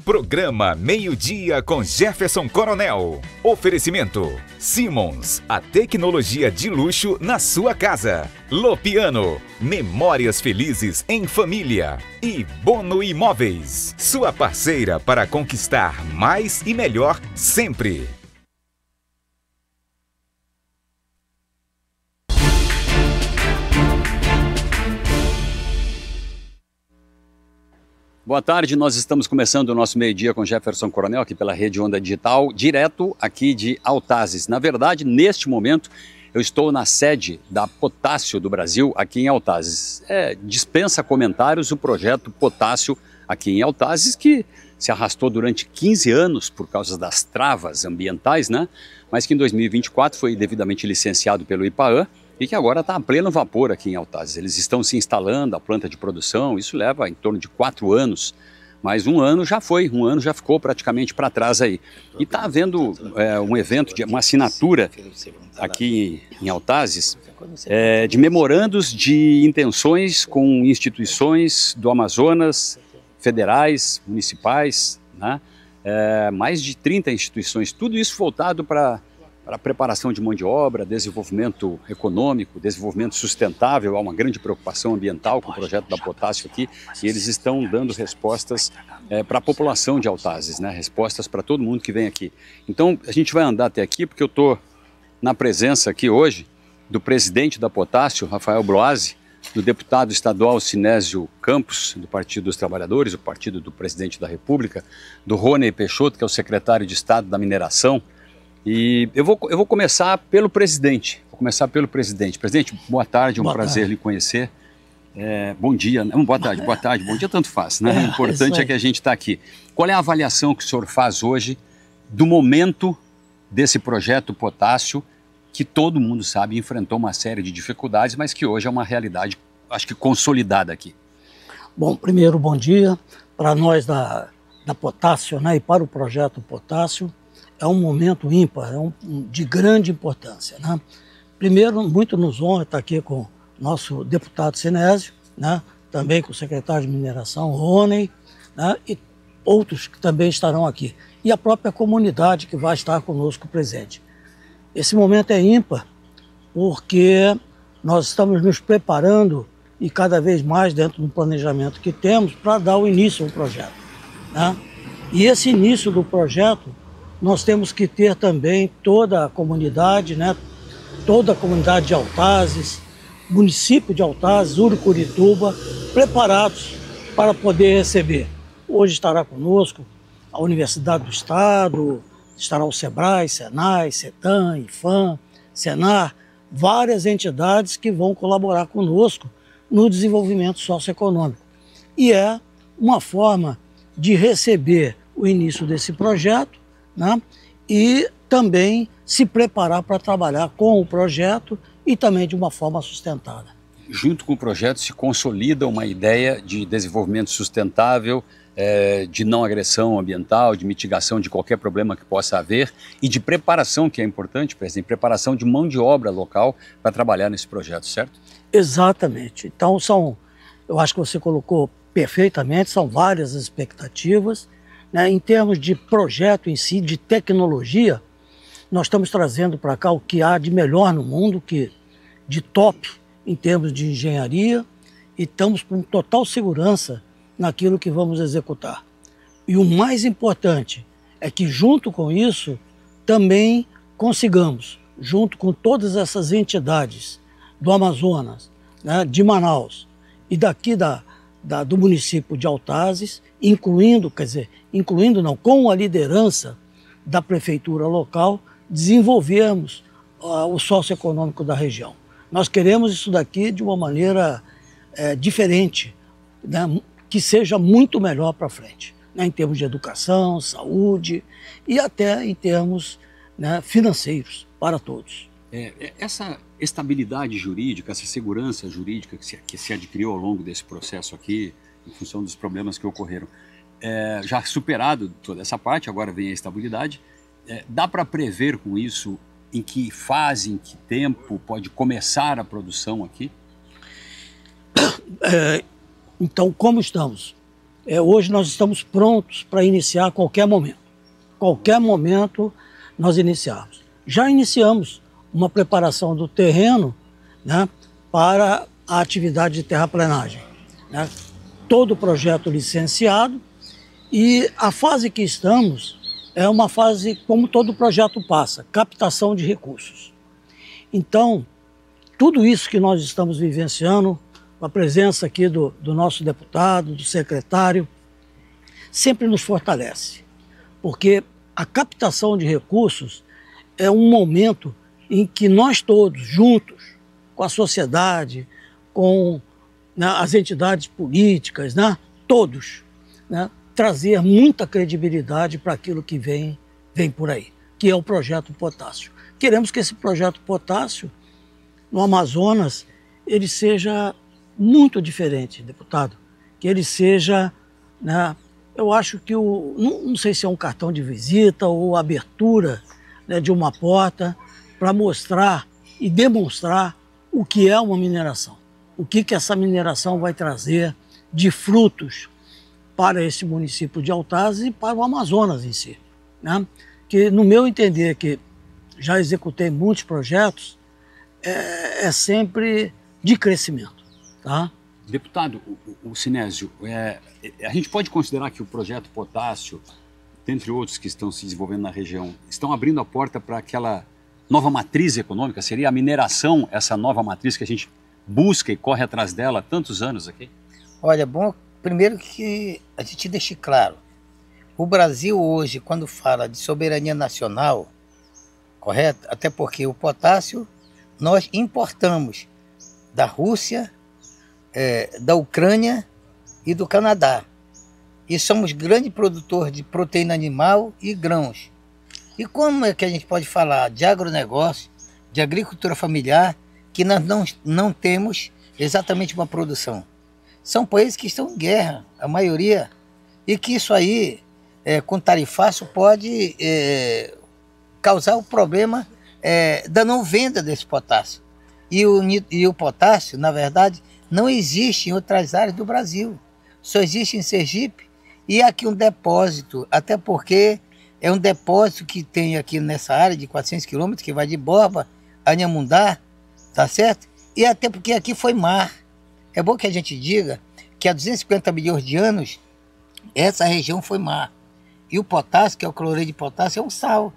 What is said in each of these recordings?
Programa Meio-Dia com Jefferson Coronel. Oferecimento Simmons, a tecnologia de luxo na sua casa. Lopiano, memórias felizes em família. E Bono Imóveis, sua parceira para conquistar mais e melhor sempre. Boa tarde, nós estamos começando o nosso meio-dia com Jefferson Coronel, aqui pela Rede Onda Digital, direto aqui de Autazes. Na verdade, neste momento, eu estou na sede da Potássio do Brasil, aqui em Autazes. Dispensa comentários o projeto Potássio aqui em Autazes, que se arrastou durante 15 anos por causa das travas ambientais, né? Mas que em 2024 foi devidamente licenciado pelo IPAAN, e que agora está a pleno vapor aqui em Autazes. Eles estão se instalando, a planta de produção, isso leva em torno de 4 anos, mas um ano já ficou praticamente para trás aí. E está havendo um evento, uma assinatura aqui em Autazes, de memorandos de intenções com instituições do Amazonas, federais, municipais, né? Mais de 30 instituições, tudo isso voltado para a preparação de mão de obra, desenvolvimento econômico, desenvolvimento sustentável. Há uma grande preocupação ambiental com o projeto da Potássio aqui, e eles estão dando respostas para a população de Autazes, né? Respostas para todo mundo que vem aqui. Então a gente vai andar até aqui porque eu estou na presença aqui hoje do presidente da Potássio, Rafael Bloasi, do deputado estadual Sinésio Campos, do Partido dos Trabalhadores, o partido do presidente da República, do Rony Peixoto, que é o secretário de Estado da Mineração. E eu vou começar pelo presidente. Presidente, boa tarde, é um prazer lhe conhecer. Bom dia, não, boa tarde, bom dia tanto faz, né? O importante é que a gente está aqui. Qual é a avaliação que o senhor faz hoje do momento desse projeto Potássio, que todo mundo sabe enfrentou uma série de dificuldades, mas que hoje é uma realidade, acho que consolidada aqui? Bom, primeiro, bom dia para nós da Potássio, né, e para o projeto Potássio. É um momento ímpar, de grande importância, né? Primeiro, muito nos honra estar aqui com o nosso deputado Sinésio, né? Também com o secretário de Mineração, Rony, né? E outros que também estarão aqui. E a própria comunidade que vai estar conosco presente. Esse momento é ímpar porque nós estamos nos preparando e cada vez mais dentro do planejamento que temos para dar o início ao projeto, né? E esse início do projeto nós temos que ter também toda a comunidade, né? Toda a comunidade de Autazes, município de Autazes, Urucurituba, preparados para poder receber. Hoje estará conosco a Universidade do Estado, estará o SEBRAE, SENAI, CETAM, IFAM, SENAR, várias entidades que vão colaborar conosco no desenvolvimento socioeconômico. E é uma forma de receber o início desse projeto, né? E também se preparar para trabalhar com o projeto e também de uma forma sustentada. Junto com o projeto se consolida uma ideia de desenvolvimento sustentável, de não agressão ambiental, de mitigação de qualquer problema que possa haver e de preparação, que é importante, presidente, preparação de mão de obra local para trabalhar nesse projeto, certo? Exatamente. Então eu acho que você colocou perfeitamente, são várias as expectativas. Né, em termos de projeto em si, de tecnologia, nós estamos trazendo para cá o que há de melhor no mundo, de top em termos de engenharia, e estamos com total segurança naquilo que vamos executar. E o mais importante é que, junto com isso, também consigamos, junto com todas essas entidades do Amazonas, né, de Manaus e daqui do município de Autazes, com a liderança da prefeitura local, desenvolvermos o socioeconômico da região. Nós queremos isso daqui de uma maneira diferente, né, que seja muito melhor para frente, né, em termos de educação, saúde e até em termos, né, financeiros para todos. Essa estabilidade jurídica, essa segurança jurídica que se adquiriu ao longo desse processo aqui, em função dos problemas que ocorreram, já superado toda essa parte, agora vem a estabilidade, dá para prever com isso em que fase, em que tempo pode começar a produção aqui? Então, como estamos Hoje nós estamos prontos para iniciar a qualquer momento. Qualquer momento nós iniciarmos. Já iniciamos uma preparação do terreno, né, para a atividade de terraplenagem, né? Todo o projeto licenciado, e a fase que estamos é uma fase como todo projeto passa, captação de recursos. Então, tudo isso que nós estamos vivenciando, a presença aqui do nosso deputado, do secretário, sempre nos fortalece, porque a captação de recursos é um momento em que nós todos, juntos, com a sociedade, com, né, as entidades políticas, né, todos, né, trazer muita credibilidade para aquilo que vem por aí, que é o projeto Potássio. Queremos que esse projeto Potássio, no Amazonas, ele seja muito diferente, deputado, que ele seja, né, eu acho que não sei se é um cartão de visita ou abertura, né, de uma porta para mostrar e demonstrar o que é uma mineração, o que essa mineração vai trazer de frutos para esse município de Altazes e para o Amazonas em si, né? Que, no meu entender, que já executei muitos projetos, é sempre de crescimento, tá? Deputado, o Sinésio, a gente pode considerar que o projeto Potássio, dentre outros que estão se desenvolvendo na região, estão abrindo a porta para aquela nova matriz econômica? Seria a mineração essa nova matriz que a gente busca e corre atrás dela há tantos anos aqui? Olha, bom, primeiro que a gente deixe claro, o Brasil hoje, quando fala de soberania nacional, correto? Até porque o potássio nós importamos da Rússia, da Ucrânia e do Canadá. E somos grande produtor de proteína animal e grãos. E como é que a gente pode falar de agronegócio, de agricultura familiar, que nós não temos exatamente uma produção? São países que estão em guerra, a maioria, e que isso aí, com tarifaço, pode causar o problema da não venda desse potássio. E o potássio, na verdade, não existe em outras áreas do Brasil. Só existe em Sergipe e aqui um depósito, até porque é um depósito que tem aqui nessa área de 400 quilômetros, que vai de Borba a Inhamundá, tá certo? E até porque aqui foi mar. É bom que a gente diga que há 250 milhões de anos, essa região foi mar. E o potássio, que é o cloreto de potássio, é um sal.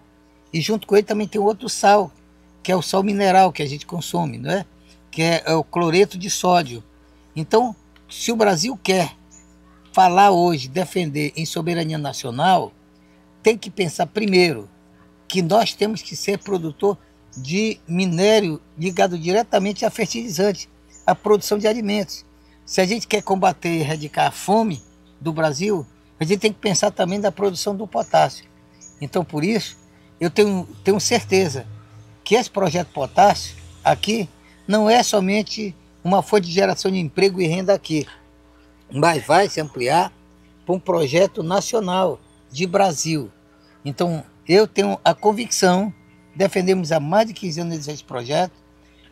E junto com ele também tem outro sal, que é o sal mineral que a gente consome, não é? Que é o cloreto de sódio. Então, se o Brasil quer falar hoje, defender em soberania nacional, tem que pensar primeiro que nós temos que ser produtor de minério ligado diretamente a fertilizante, a produção de alimentos. Se a gente quer combater e erradicar a fome do Brasil, a gente tem que pensar também na produção do potássio. Então, por isso, eu tenho certeza que esse projeto Potássio aqui não é somente uma fonte de geração de emprego e renda aqui, mas vai se ampliar para um projeto nacional de Brasil. Então, eu tenho a convicção, defendemos há mais de 15 anos esse projeto.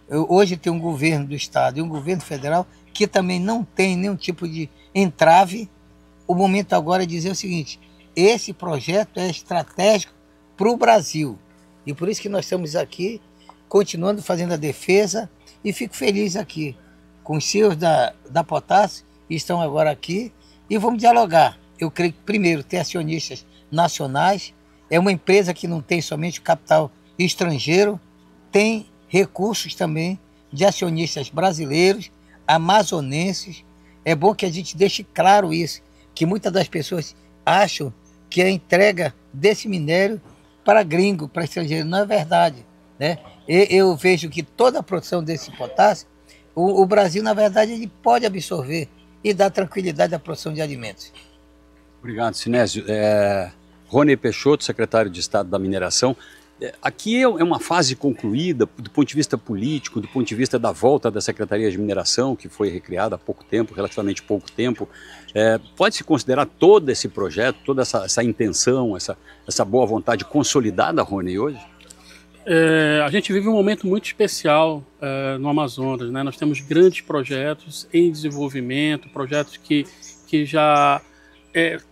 Hoje tem um governo do Estado e um governo federal que também não tem nenhum tipo de entrave. O momento agora é dizer o seguinte: esse projeto é estratégico para o Brasil. E por isso que nós estamos aqui, continuando fazendo a defesa, e fico feliz aqui com os CEOs da Potássio, que estão agora aqui, e vamos dialogar. Eu creio que, primeiro, ter acionistas nacionais, é uma empresa que não tem somente capital estrangeiro, tem recursos também de acionistas brasileiros, amazonenses. É bom que a gente deixe claro isso, que muitas das pessoas acham que a entrega desse minério para gringo, para estrangeiro, não é verdade, né? Eu vejo que toda a produção desse potássio, o Brasil, na verdade, ele pode absorver e dar tranquilidade à produção de alimentos. Obrigado, Sinésio. Rony Peixoto, secretário de Estado da Mineração. Aqui é uma fase concluída do ponto de vista político, do ponto de vista da volta da Secretaria de Mineração, que foi recriada há pouco tempo, relativamente pouco tempo. Pode-se considerar todo esse projeto, toda essa intenção, essa boa vontade consolidada, Rony, hoje? A gente vive um momento muito especial no Amazonas, né? Nós temos grandes projetos em desenvolvimento, projetos que já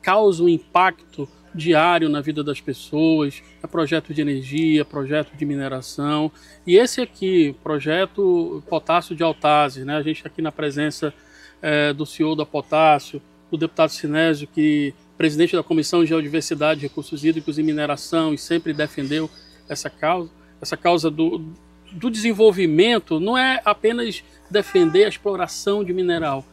causa um impacto diário na vida das pessoas, projeto de energia, projeto de mineração. E esse aqui, projeto Potássio de Altazes, né? A gente está aqui na presença do CEO da Potássio, do deputado Sinésio, que presidente da Comissão de Geodiversidade, Recursos Hídricos e Mineração, e sempre defendeu essa causa do desenvolvimento. Não é apenas defender a exploração de mineral,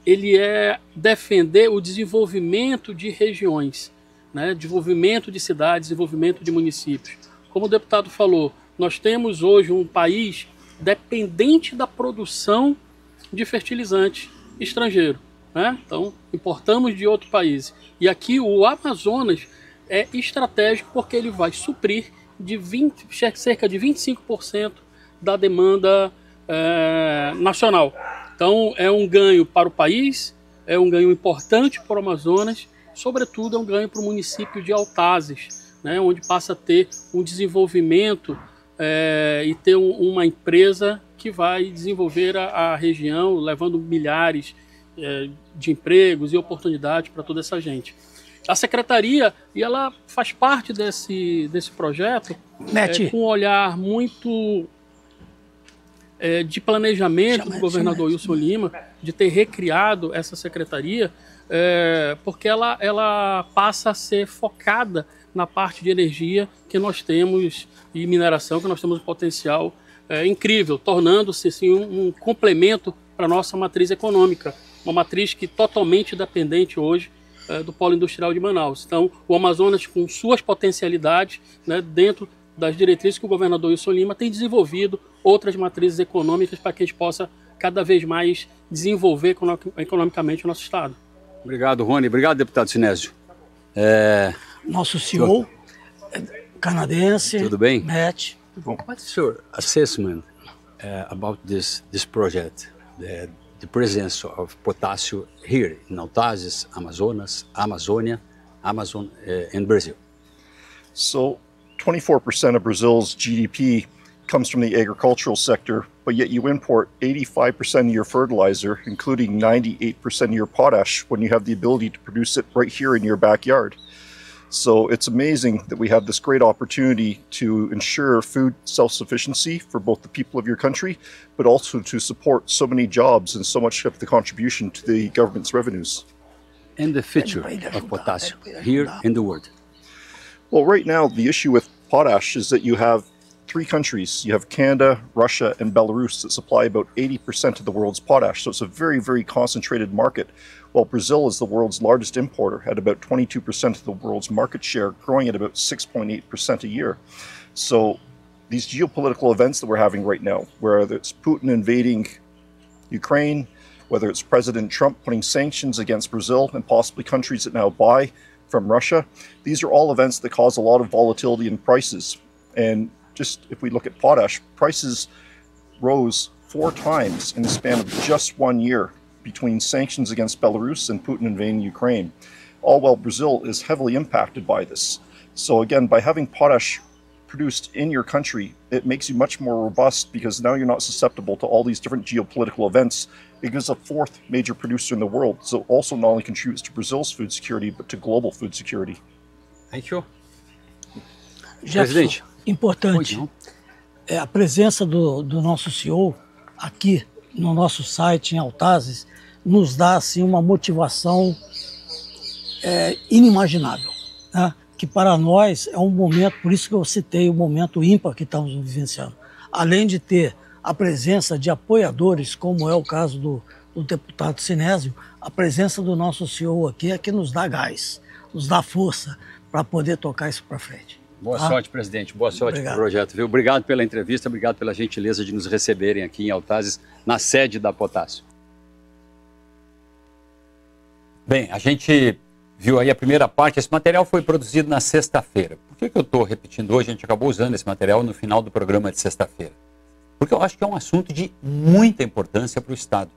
ele é defender o desenvolvimento de regiões, né? Desenvolvimento de cidades, desenvolvimento de municípios. Como o deputado falou, nós temos hoje um país dependente da produção de fertilizante estrangeiro, né? Então, importamos de outro país. E aqui o Amazonas é estratégico porque ele vai suprir cerca de 25% da demanda nacional. Então, é um ganho para o país, é um ganho importante para o Amazonas, sobretudo é um ganho para o município de Altazes, né, onde passa a ter um desenvolvimento e ter uma empresa que vai desenvolver a região, levando milhares de empregos e oportunidades para toda essa gente. A secretaria, e ela faz parte desse projeto com um olhar muito de planejamento do governador Wilson Lima, de ter recriado essa secretaria, porque ela passa a ser focada na parte de energia que nós temos e mineração, que nós temos um potencial incrível, tornando-se assim, um complemento para a nossa matriz econômica, uma matriz que é totalmente dependente hoje do polo industrial de Manaus. Então, o Amazonas, com suas potencialidades, né, dentro das diretrizes que o governador Wilson Lima tem desenvolvido outras matrizes econômicas para que a gente possa cada vez mais desenvolver economicamente o nosso Estado. Obrigado, Rony. Obrigado, deputado Sinésio. Nosso CEO canadense. Tudo bem? Matt. What's your assessment about this project, the presence of potassium here in Altazes, Amazonas, Amazonia, Amazon, and Brazil? So 24% of Brazil's GDP comes from the agricultural sector, but yet you import 85% of your fertilizer, including 98% of your potash, when you have the ability to produce it right here in your backyard. So it's amazing that we have this great opportunity to ensure food self-sufficiency for both the people of your country, but also to support so many jobs and so much of the contribution to the government's revenues. And the future of potassium here in the world? Well, right now, the issue with potash is that you have three countries. You have Canada, Russia, and Belarus that supply about 80% of the world's potash. So it's a very, very concentrated market, while Brazil is the world's largest importer at about 22% of the world's market share, growing at about 6.8% a year. So these geopolitical events that we're having right now, whether it's Putin invading Ukraine, whether it's President Trump putting sanctions against Brazil and possibly countries that now buy from Russia, these are all events that cause a lot of volatility in prices. And just if we look at potash, prices rose 4 times in the span of just 1 year between sanctions against Belarus and Putin invading Ukraine, all while Brazil is heavily impacted by this. So again, by having potash produced in your country, it makes you much more robust because now you're not susceptible to all these different geopolitical events. It is a 4th major producer in the world, so also not only contributes to Brazil's food security, but to global food security. Thank you. Presidente, importante a presença do nosso CEO aqui no nosso site em Altazes nos dá assim uma motivação inimaginável, né? Que para nós é um momento, por isso que eu citei o momento ímpar que estamos vivenciando. Além de ter a presença de apoiadores, como é o caso do deputado Sinésio, a presença do nosso CEO aqui é que nos dá gás, nos dá força para poder tocar isso para frente. Boa sorte, presidente. Boa sorte para o projeto. Viu? Obrigado pela entrevista, obrigado pela gentileza de nos receberem aqui em Altazes, na sede da Potássio. Bem, a gente viu aí a primeira parte. Esse material foi produzido na sexta-feira. Por que eu estou repetindo hoje? A gente acabou usando esse material no final do programa de sexta-feira. Porque eu acho que é um assunto de muita importância para o Estado.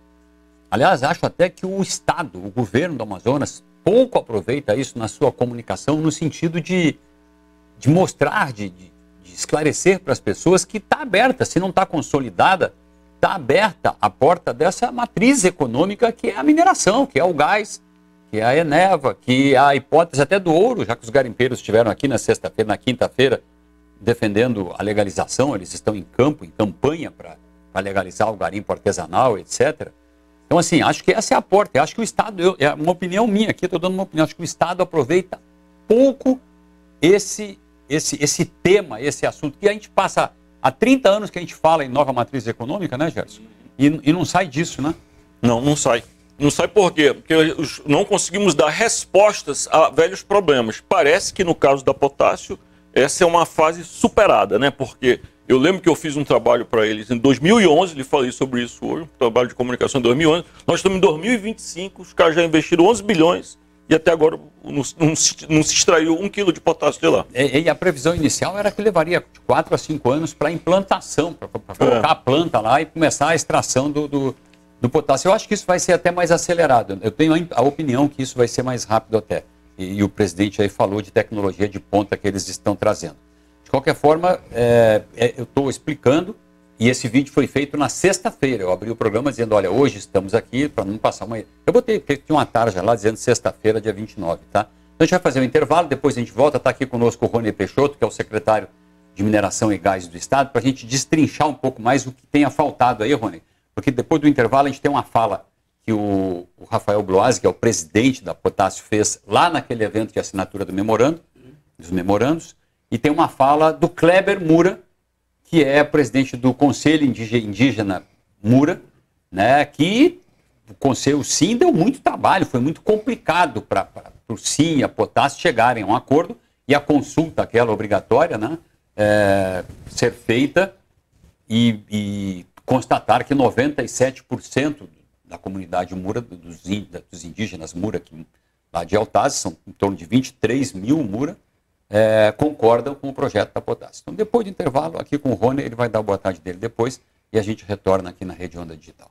Aliás, acho até que o Estado, o governo do Amazonas, pouco aproveita isso na sua comunicação, no sentido de mostrar, de esclarecer para as pessoas que está aberta, se não está consolidada, está aberta a porta dessa matriz econômica que é a mineração, que é o gás, que a Eneva, que a hipótese até do ouro, já que os garimpeiros estiveram aqui na sexta-feira, na quinta-feira, defendendo a legalização, eles estão em campo, em campanha para legalizar o garimpo artesanal, etc. Então, assim, acho que essa é a porta. Eu acho que o Estado, é uma opinião minha aqui, estou dando uma opinião, acho que o Estado aproveita pouco esse tema, esse assunto, que a gente passa há 30 anos que a gente fala em nova matriz econômica, né, Gerson? E não sai disso, né? Não sai. Não sai por quê? Porque não conseguimos dar respostas a velhos problemas. Parece que no caso da potássio, essa é uma fase superada, né? Porque eu lembro que eu fiz um trabalho para eles em 2011, lhe falei sobre isso hoje, um trabalho de comunicação em 2011. Nós estamos em 2025, os caras já investiram 11 bilhões e até agora não se extraiu 1 quilo de potássio de lá. E a previsão inicial era que levaria de 4 a 5 anos para implantação, para colocar a planta lá e começar a extração do potássio. Eu acho que isso vai ser até mais acelerado. Eu tenho a opinião que isso vai ser mais rápido até. E o presidente aí falou de tecnologia de ponta que eles estão trazendo. De qualquer forma, eu estou explicando, e esse vídeo foi feito na sexta-feira. Eu abri o programa dizendo, olha, hoje estamos aqui para não passar uma... Eu botei, porque tinha uma tarja lá dizendo sexta-feira, dia 29, tá? Então a gente vai fazer um intervalo, depois a gente volta. Está aqui conosco o Rony Peixoto, que é o secretário de Mineração e Gás do Estado, para a gente destrinchar um pouco mais o que tenha faltado aí, Rony. Porque depois do intervalo a gente tem uma fala que o Rafael Bloise, que é o presidente da Potássio, fez lá naquele evento de assinatura dos memorandos, e tem uma fala do Kleber Moura, que é presidente do Conselho Indígena Moura, né, que o Conselho Sim deu muito trabalho, foi muito complicado para o Sim e a Potássio chegarem a um acordo e a consulta, aquela obrigatória, né, ser feita e constatar que 97% da comunidade Moura, dos indígenas Moura, lá de Altazes, são em torno de 23 mil Moura, concordam com o projeto da Potássio. Então, depois do intervalo, aqui com o Rony, ele vai dar a boa tarde dele depois e a gente retorna aqui na Rede Onda Digital.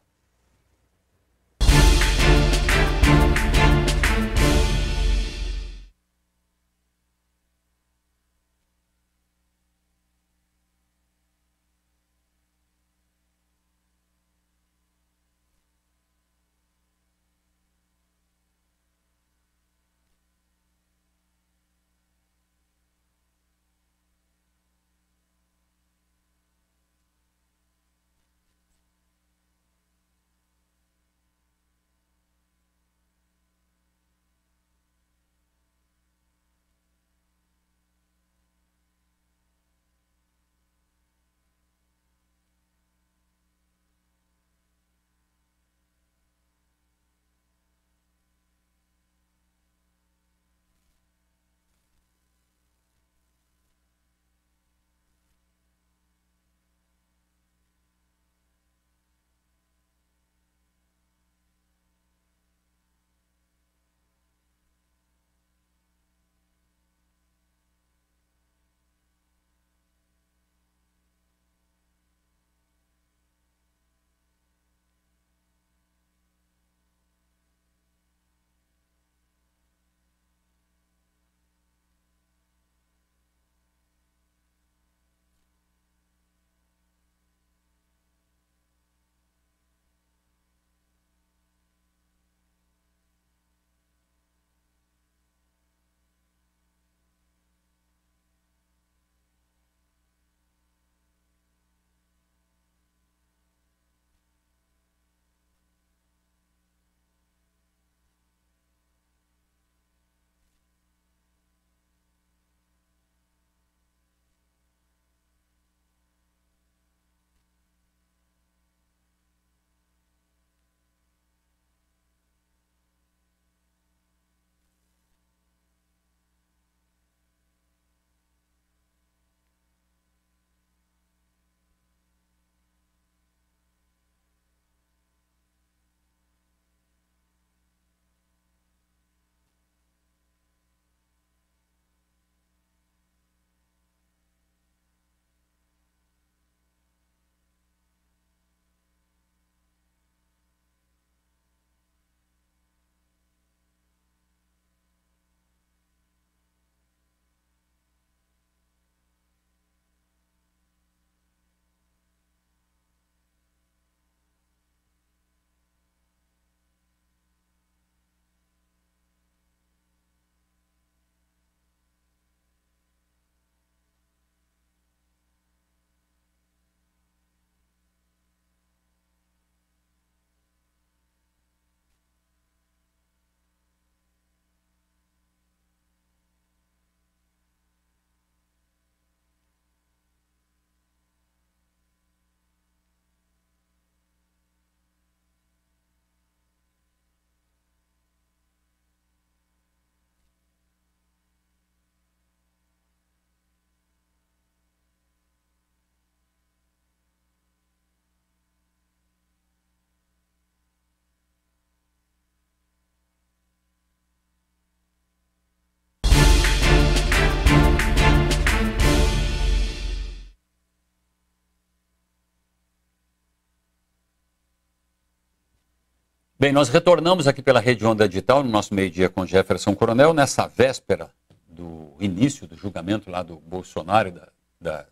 Bem, nós retornamos aqui pela Rede Onda Digital, no nosso meio-dia com Jefferson Coronel, nessa véspera do início do julgamento lá do Bolsonaro, da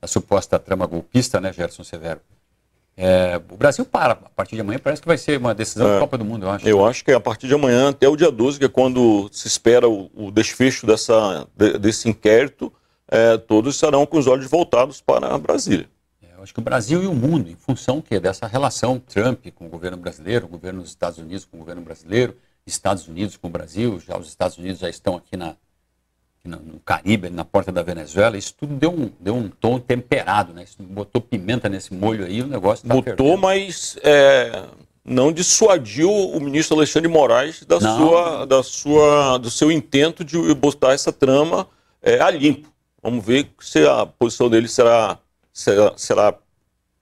suposta trama golpista, né, Gerson Severo? O Brasil para, a partir de amanhã parece que vai ser uma decisão da Copa do Mundo, eu acho. Eu acho que é a partir de amanhã até o dia 12, que é quando se espera o desfecho desse inquérito, todos estarão com os olhos voltados para Brasília. Eu acho que o Brasil e o mundo, em função dessa relação Trump com o governo brasileiro, o governo dos Estados Unidos com o governo brasileiro, Estados Unidos com o Brasil, já os Estados Unidos já estão aqui no Caribe, na porta da Venezuela, isso tudo deu um tom temperado, né? Isso botou pimenta nesse molho aí, o negócio está fervendo. Botou, mas não dissuadiu o ministro Alexandre de Moraes do seu intento de botar essa trama a limpo. Vamos ver se a posição dele será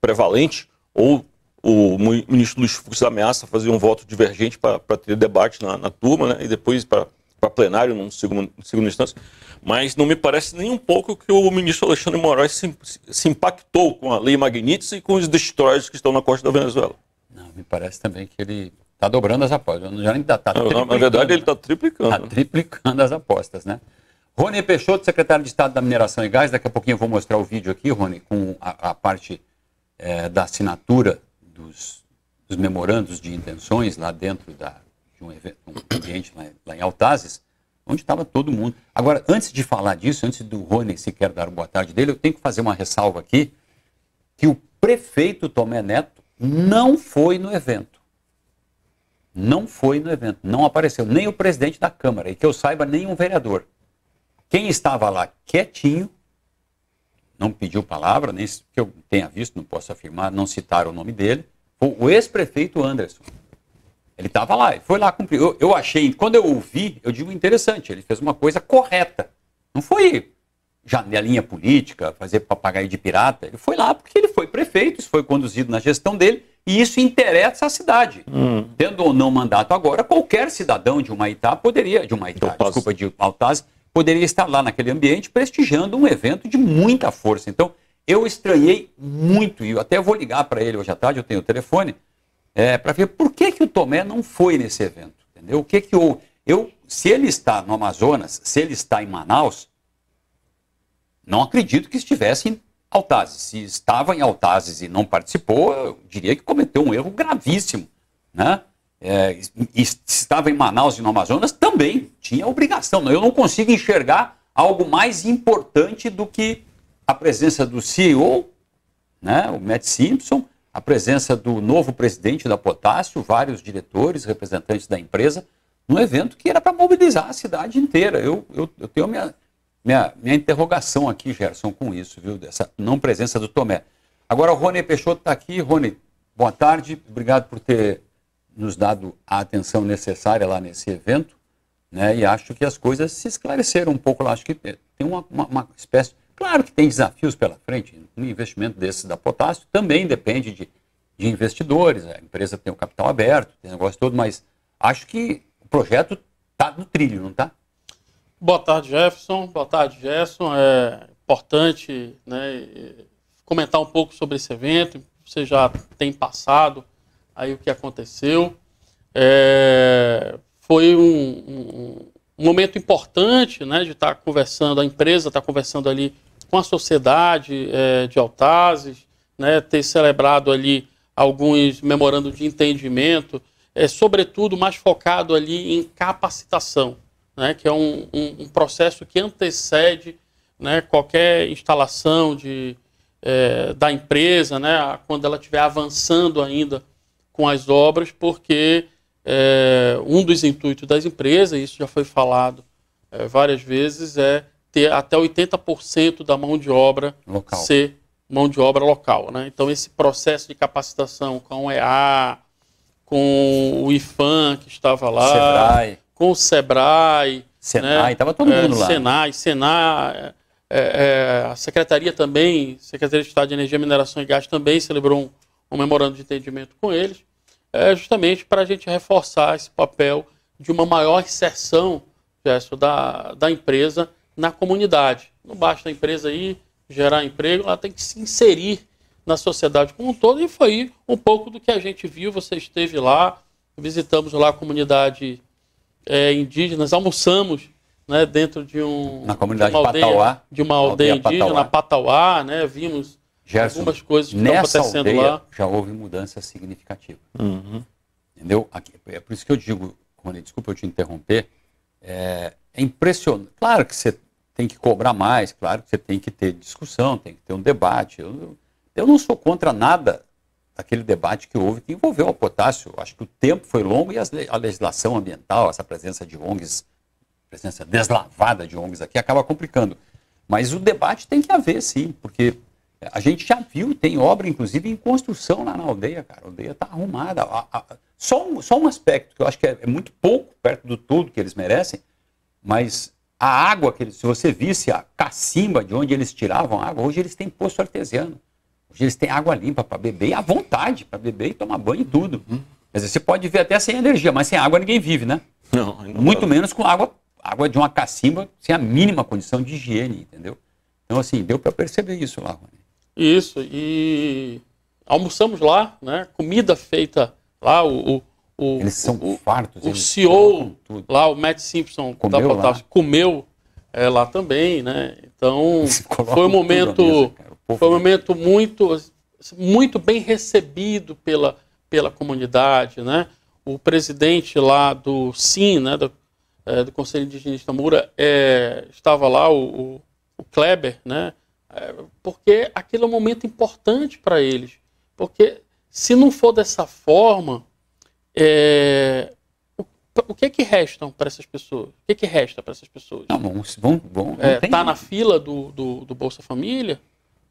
prevalente ou o ministro Luiz Fux ameaça fazer um voto divergente para ter debate na turma, né? E depois para plenário, num segundo instância. Mas não me parece nem um pouco que o ministro Alexandre de Moraes se impactou com a lei Magnitsky e com os destroyers que estão na costa da Venezuela. Não, me parece também que ele está dobrando as apostas. Na verdade, ele está triplicando. Está triplicando as apostas, né? Rony Peixoto, secretário de Estado da Mineração e Gás. Daqui a pouquinho eu vou mostrar o vídeo aqui, Rony, com a parte da assinatura dos memorandos de intenções lá dentro de um ambiente lá em Altazes, onde estava todo mundo. Agora, antes de falar disso, antes do Rony sequer dar boa tarde dele, eu tenho que fazer uma ressalva aqui, que o prefeito Tomé Neto não foi no evento. Não foi no evento, não apareceu, nem o presidente da Câmara, e que eu saiba, nem um vereador. Quem estava lá quietinho, não pediu palavra, nem que eu tenha visto, não posso afirmar, não citaram o nome dele, foi o ex-prefeito Anderson. Ele estava lá, ele foi lá cumprir. Eu achei, quando eu ouvi, eu digo interessante, ele fez uma coisa correta. Não foi janelinha política, fazer papagaio de pirata. Ele foi lá porque ele foi prefeito, isso foi conduzido na gestão dele, e isso interessa à cidade. Tendo ou não mandato agora, qualquer cidadão de Humaitá poderia, de Altazes, poderia estar lá naquele ambiente prestigiando um evento de muita força. Então, eu estranhei muito, e eu até vou ligar para ele hoje à tarde, eu tenho o telefone, para ver por que o Tomé não foi nesse evento, entendeu? O que houve? Se ele está no Amazonas, se ele está em Manaus, não acredito que estivesse em Altazes. Se estava em Altazes e não participou, eu diria que cometeu um erro gravíssimo, né? E se estava em Manaus e no Amazonas, também tinha obrigação. Eu não consigo enxergar algo mais importante do que a presença do CEO, né, o Matt Simpson, a presença do novo presidente da Potássio, vários diretores, representantes da empresa, num evento que era para mobilizar a cidade inteira. Eu tenho minha interrogação aqui, Gerson, com isso, viu, dessa não presença do Tomé. Agora o Rony Peixoto está aqui. Rony, boa tarde, obrigado por ter nos dado a atenção necessária lá nesse evento, né, e acho que as coisas se esclareceram um pouco lá. Acho que tem uma espécie... Claro que tem desafios pela frente, um investimento desse da Potássio também depende de investidores, a empresa tem o capital aberto, tem o negócio todo, mas acho que o projeto está no trilho, não está? Boa tarde, Jefferson. Boa tarde, Gerson. É importante, né, comentar um pouco sobre esse evento. Você já tem passado aí o que aconteceu. Foi um momento importante, né, de estar conversando, a empresa estar conversando ali com a sociedade de Altazes, né, ter celebrado ali alguns memorandos de entendimento, sobretudo mais focado ali em capacitação, né, que é um processo que antecede, né, qualquer instalação da empresa, né, quando ela estiver avançando ainda com as obras, porque um dos intuitos das empresas, isso já foi falado várias vezes, é ter até 80% da mão de obra local. Ser mão de obra local, né? Então esse processo de capacitação com o EA, com o IFAM que estava lá, Sebrae. Com o Sebrae, Senai, estava todo mundo lá. Senai, a Secretaria também, Secretaria de Estado de Energia, Mineração e Gás também celebrou um memorando de entendimento com eles, justamente para a gente reforçar esse papel de uma maior inserção, Gerson, da empresa na comunidade. Não basta a empresa aí gerar emprego, ela tem que se inserir na sociedade como um todo, e foi um pouco do que a gente viu. Você esteve lá, visitamos lá a comunidade indígena, almoçamos, né, dentro de na comunidade de uma aldeia indígena, Patauá, né, vimos Gerson, algumas coisas que estão acontecendo aldeia, lá. Já houve mudança significativa. Entendeu? É por isso que eu digo, Rony, desculpa eu te interromper, é impressionante. Claro que você tem que cobrar mais, claro que você tem que ter discussão, tem que ter um debate. Eu não sou contra nada daquele debate que houve, que envolveu o potássio. Acho que o tempo foi longo e a legislação ambiental, essa presença de ONGs, presença deslavada de ONGs aqui, acaba complicando. Mas o debate tem que haver, sim, porque a gente já viu, tem obra, inclusive, em construção lá na aldeia, cara. A aldeia está arrumada. Só um aspecto que eu acho que é muito pouco perto do tudo que eles merecem, mas a água, se você visse a cacimba de onde eles tiravam a água, hoje eles têm poço artesiano. Hoje eles têm água limpa para beber e à vontade, para beber e tomar banho e tudo. Quer dizer, você pode viver até sem energia, mas sem água ninguém vive, né? Não, muito menos com água de uma cacimba sem a mínima condição de higiene, entendeu? Então, assim, deu para perceber isso lá, Rony. Isso, e almoçamos lá, né? Comida feita lá, eles são fartos. O CEO lá, o Matt Simpson, da Potássio, comeu lá também, né? Então, foi um momento muito bem recebido pela comunidade, né? O presidente lá do SIM, né, do Conselho Indigenista Mura, estava lá, o Kleber, né? Porque aquele é um momento importante para eles. Porque se não for dessa forma, o que resta para essas pessoas? O que resta para essas pessoas? Tá na fila do Bolsa Família?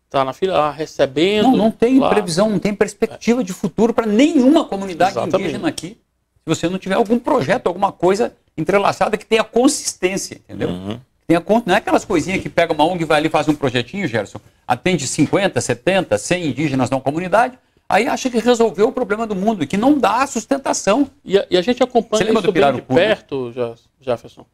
Tá na fila recebendo? Não tem previsão, não tem perspectiva de futuro para nenhuma comunidade indígena aqui. Se você não tiver algum projeto, alguma coisa entrelaçada que tenha consistência, entendeu? Não é aquelas coisinhas que pega uma ONG e vai ali e faz um projetinho, Gerson, atende 50, 70, 100 indígenas na comunidade, aí acha que resolveu o problema do mundo, que não dá sustentação. E a gente acompanha isso bem de perto, Jefferson.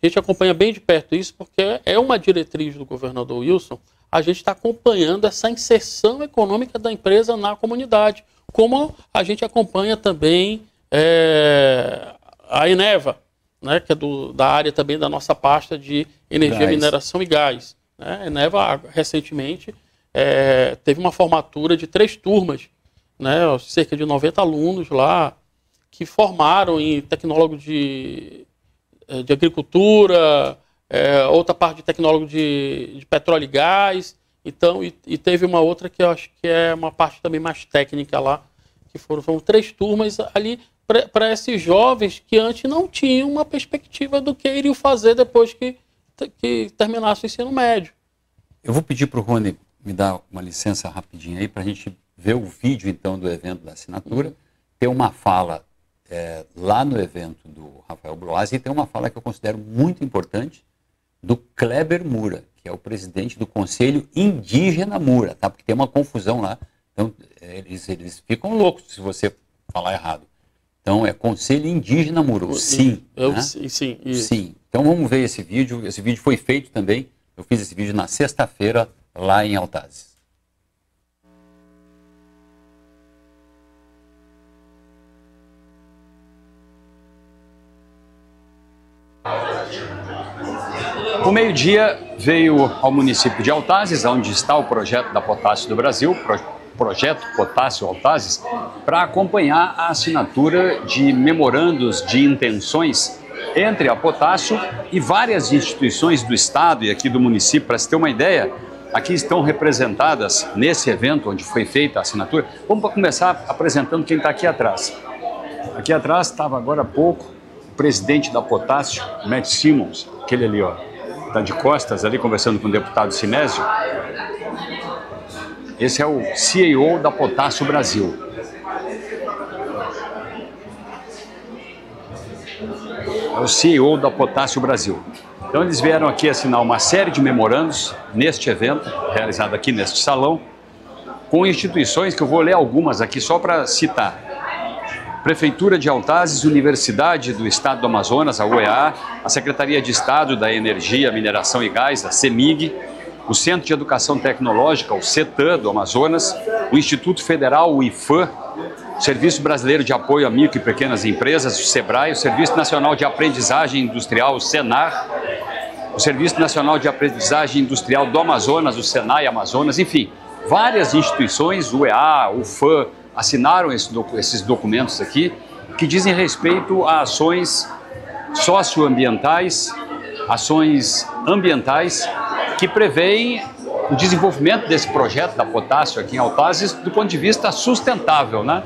A gente acompanha bem de perto isso porque é uma diretriz do governador Wilson. A gente está acompanhando essa inserção econômica da empresa na comunidade, como a gente acompanha também a Eneva, né, que é da área também da nossa pasta de energia, mineração e gás. Né? A Eneva, recentemente, teve uma formatura de 3 turmas, né, cerca de 90 alunos lá, que formaram em tecnólogo de agricultura, outra parte de tecnólogo de petróleo e gás, então, e teve uma outra que eu acho que é uma parte também mais técnica lá, que foram 3 turmas ali para esses jovens que antes não tinham uma perspectiva do que iriam fazer depois que terminasse o ensino médio. Eu vou pedir para o Rony me dar uma licença rapidinho aí para a gente ver o vídeo então do evento da assinatura. Tem uma fala lá no evento do Rafael Bloasi e tem uma fala que eu considero muito importante do Kleber Mura, que é o presidente do Conselho Indígena Mura, tá? Porque tem uma confusão lá. Então, eles ficam loucos se você falar errado. Então, é Conselho Indígena Mura, sim. Né? Sim. Sim. Então, vamos ver esse vídeo. Esse vídeo foi feito também. Eu fiz esse vídeo na sexta-feira, lá em Altazes. O meio-dia veio ao município de Altazes, onde está o projeto da Potássio do Brasil, projeto Potássio Altazes, para acompanhar a assinatura de memorandos de intenções entre a Potássio e várias instituições do Estado e aqui do município. Para se ter uma ideia, aqui estão representadas nesse evento onde foi feita a assinatura. Vamos começar apresentando quem está aqui atrás. Aqui atrás estava agora há pouco o presidente da Potássio, Matt Simmons, aquele ali, ó, está de costas ali conversando com o deputado Sinésio. Esse é o CEO da Potássio Brasil. É o CEO da Potássio Brasil. Então eles vieram aqui assinar uma série de memorandos neste evento, realizado aqui neste salão, com instituições que eu vou ler algumas aqui só para citar. Prefeitura de Altazes, Universidade do Estado do Amazonas, a UEA, a Secretaria de Estado da Energia, Mineração e Gás, a CEMIG, o Centro de Educação Tecnológica, o CETAM do Amazonas, o Instituto Federal, o IFAM, o Serviço Brasileiro de Apoio a Micro e Pequenas Empresas, o SEBRAE, o Serviço Nacional de Aprendizagem Industrial, o SENAR, o Serviço Nacional de Aprendizagem Industrial do Amazonas, o SENAI Amazonas, enfim, várias instituições, o UEA, o FAM, assinaram esses documentos aqui, que dizem respeito a ações socioambientais, ações ambientais, que prevêem o desenvolvimento desse projeto da Potássio aqui em Autazes do ponto de vista sustentável, né?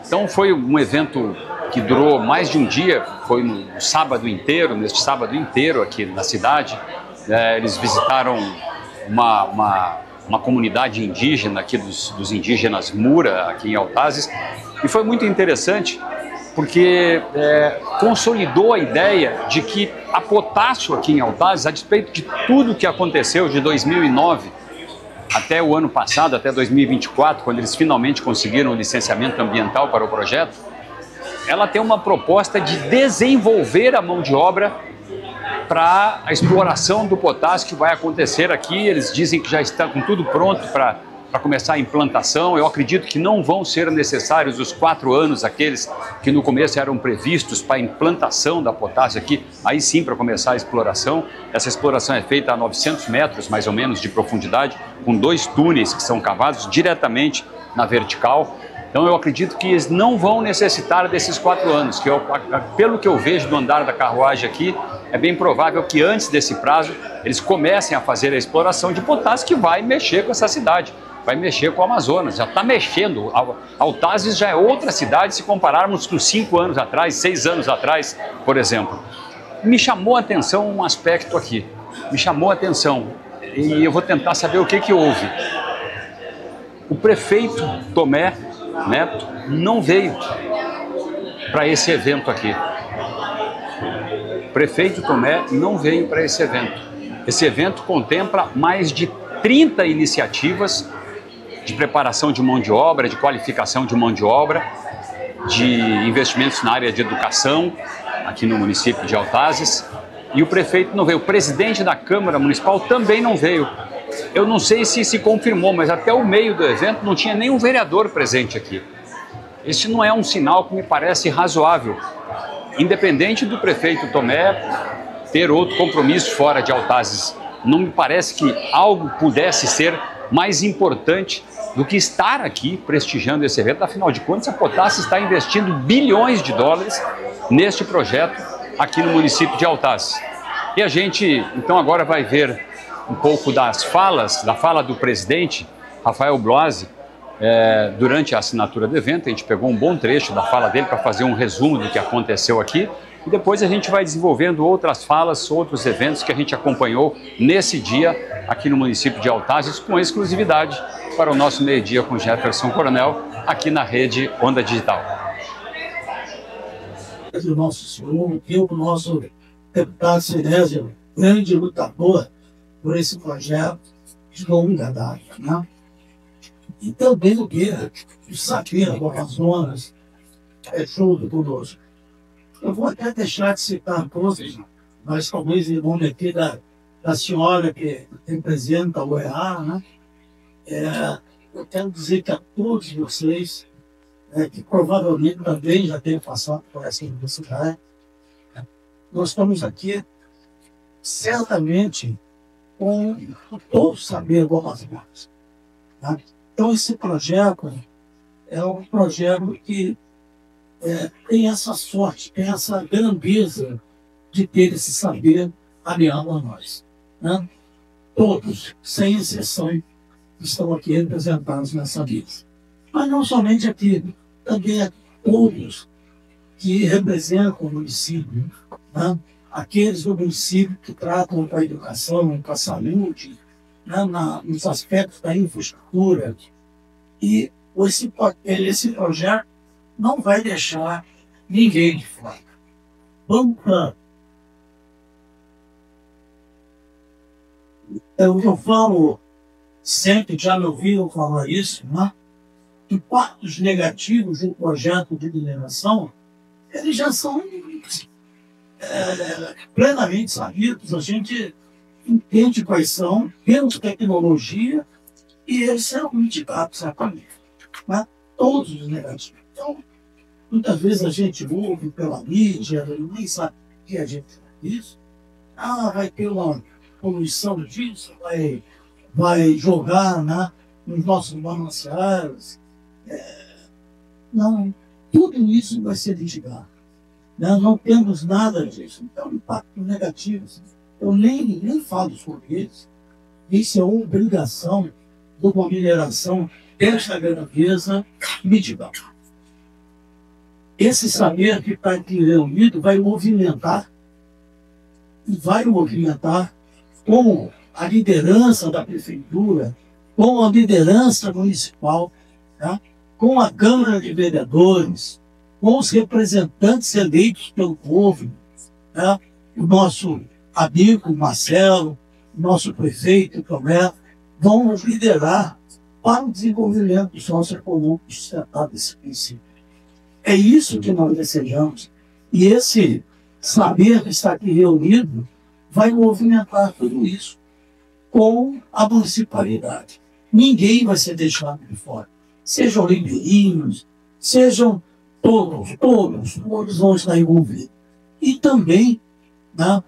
Então foi um evento que durou mais de um dia, foi no sábado inteiro, neste sábado inteiro aqui na cidade. Eles visitaram uma comunidade indígena aqui dos indígenas Mura, aqui em Autazes, e foi muito interessante porque consolidou a ideia de que a Potássio aqui em Autazes, a despeito de tudo que aconteceu de 2009 até o ano passado, até 2024, quando eles finalmente conseguiram o licenciamento ambiental para o projeto, ela tem uma proposta de desenvolver a mão de obra para a exploração do potássio que vai acontecer aqui. Eles dizem que já está com tudo pronto para começar a implantação. Eu acredito que não vão ser necessários os 4 anos, aqueles que no começo eram previstos para a implantação da potássio aqui, aí sim para começar a exploração. Essa exploração é feita a 900 metros, mais ou menos, de profundidade, com 2 túneis que são cavados diretamente na vertical. Então eu acredito que eles não vão necessitar desses 4 anos, que pelo que eu vejo do andar da carruagem aqui, é bem provável que antes desse prazo eles comecem a fazer a exploração de potássio, que vai mexer com essa cidade, vai mexer com o Amazonas, já está mexendo. Autazes já é outra cidade se compararmos com 5 anos atrás, 6 anos atrás, por exemplo. Me chamou a atenção um aspecto aqui, me chamou a atenção, e eu vou tentar saber o que houve. O prefeito Tomé Neto não veio para esse evento aqui. O prefeito Tomé não veio para esse evento. Esse evento contempla mais de 30 iniciativas de preparação de mão de obra, de qualificação de mão de obra, de investimentos na área de educação, aqui no município de Autazes, e o prefeito não veio. O presidente da Câmara Municipal também não veio. Eu não sei se se confirmou, mas até o meio do evento não tinha nenhum vereador presente aqui. Este não é um sinal que me parece razoável. Independente do prefeito Tomé ter outro compromisso fora de Autazes, não me parece que algo pudesse ser mais importante do que estar aqui prestigiando esse evento. Afinal de contas, a Potássio está investindo bilhões de dólares neste projeto aqui no município de Autazes. E a gente, então, agora vai ver um pouco da fala do presidente, Rafael Bloise, durante a assinatura do evento. A gente pegou um bom trecho da fala dele para fazer um resumo do que aconteceu aqui, e depois a gente vai desenvolvendo outras falas, outros eventos que a gente acompanhou nesse dia aqui no município de Autazes, com exclusividade para o nosso meio-dia com Jefferson Coronel, aqui na rede Onda Digital. O nosso senhor, o nosso deputado Cerésio, grande lutador por esse projeto de longa data, né? E também o Guerra, o saber do Amazonas, junto conosco. Eu vou até deixar de citar todos, mas talvez em nome aqui da senhora que representa o EA, né? Eu quero dizer que a todos vocês, que provavelmente também já tenham passado por essa universidade, nós estamos aqui certamente com todo o saber do Amazonas. Tá? Então, esse projeto é um projeto que tem essa sorte, tem essa grandeza de ter esse saber aliado a nós. Né? Todos, sem exceção, estão aqui representados nessa mesa. Mas não somente aqui, também a todos que representam o município, né? Aqueles do município que tratam com a educação, com a saúde, né? Nos aspectos da infraestrutura. E esse projeto não vai deixar ninguém de fora. Vamos para... Eu falo sempre, já me ouviram falar isso, né? Impactos negativos do projeto de mineração, eles já são plenamente sabidos. A gente entende quais são, temos tecnologia, e eles serão mitigados certamente. Né? Todos os negativos. Então, muitas vezes a gente ouve pela mídia, nem sabe o que a gente faz isso. Ah, vai ter uma poluição disso, vai jogar, né, nos nossos mananciais. Não, tudo isso vai ser litigado. Né? Não temos nada disso. Então, impacto negativo, eu nem falo sobre isso. Isso é uma obrigação de uma mineração desta grandeza mitigar. Esse saber que está aqui reunido vai movimentar com a liderança da prefeitura, com a liderança municipal, tá? Com a Câmara de Vereadores, com os representantes eleitos pelo povo, tá? O nosso amigo Marcelo, o nosso prefeito Tomé, vão nos liderar para o desenvolvimento socioeconômico sustentado desse princípio. É isso que nós desejamos. E esse saber que está aqui reunido vai movimentar tudo isso com a municipalidade. Ninguém vai ser deixado de fora. Sejam ribeirinhos, sejam todos vão estar envolvidos. E também, né,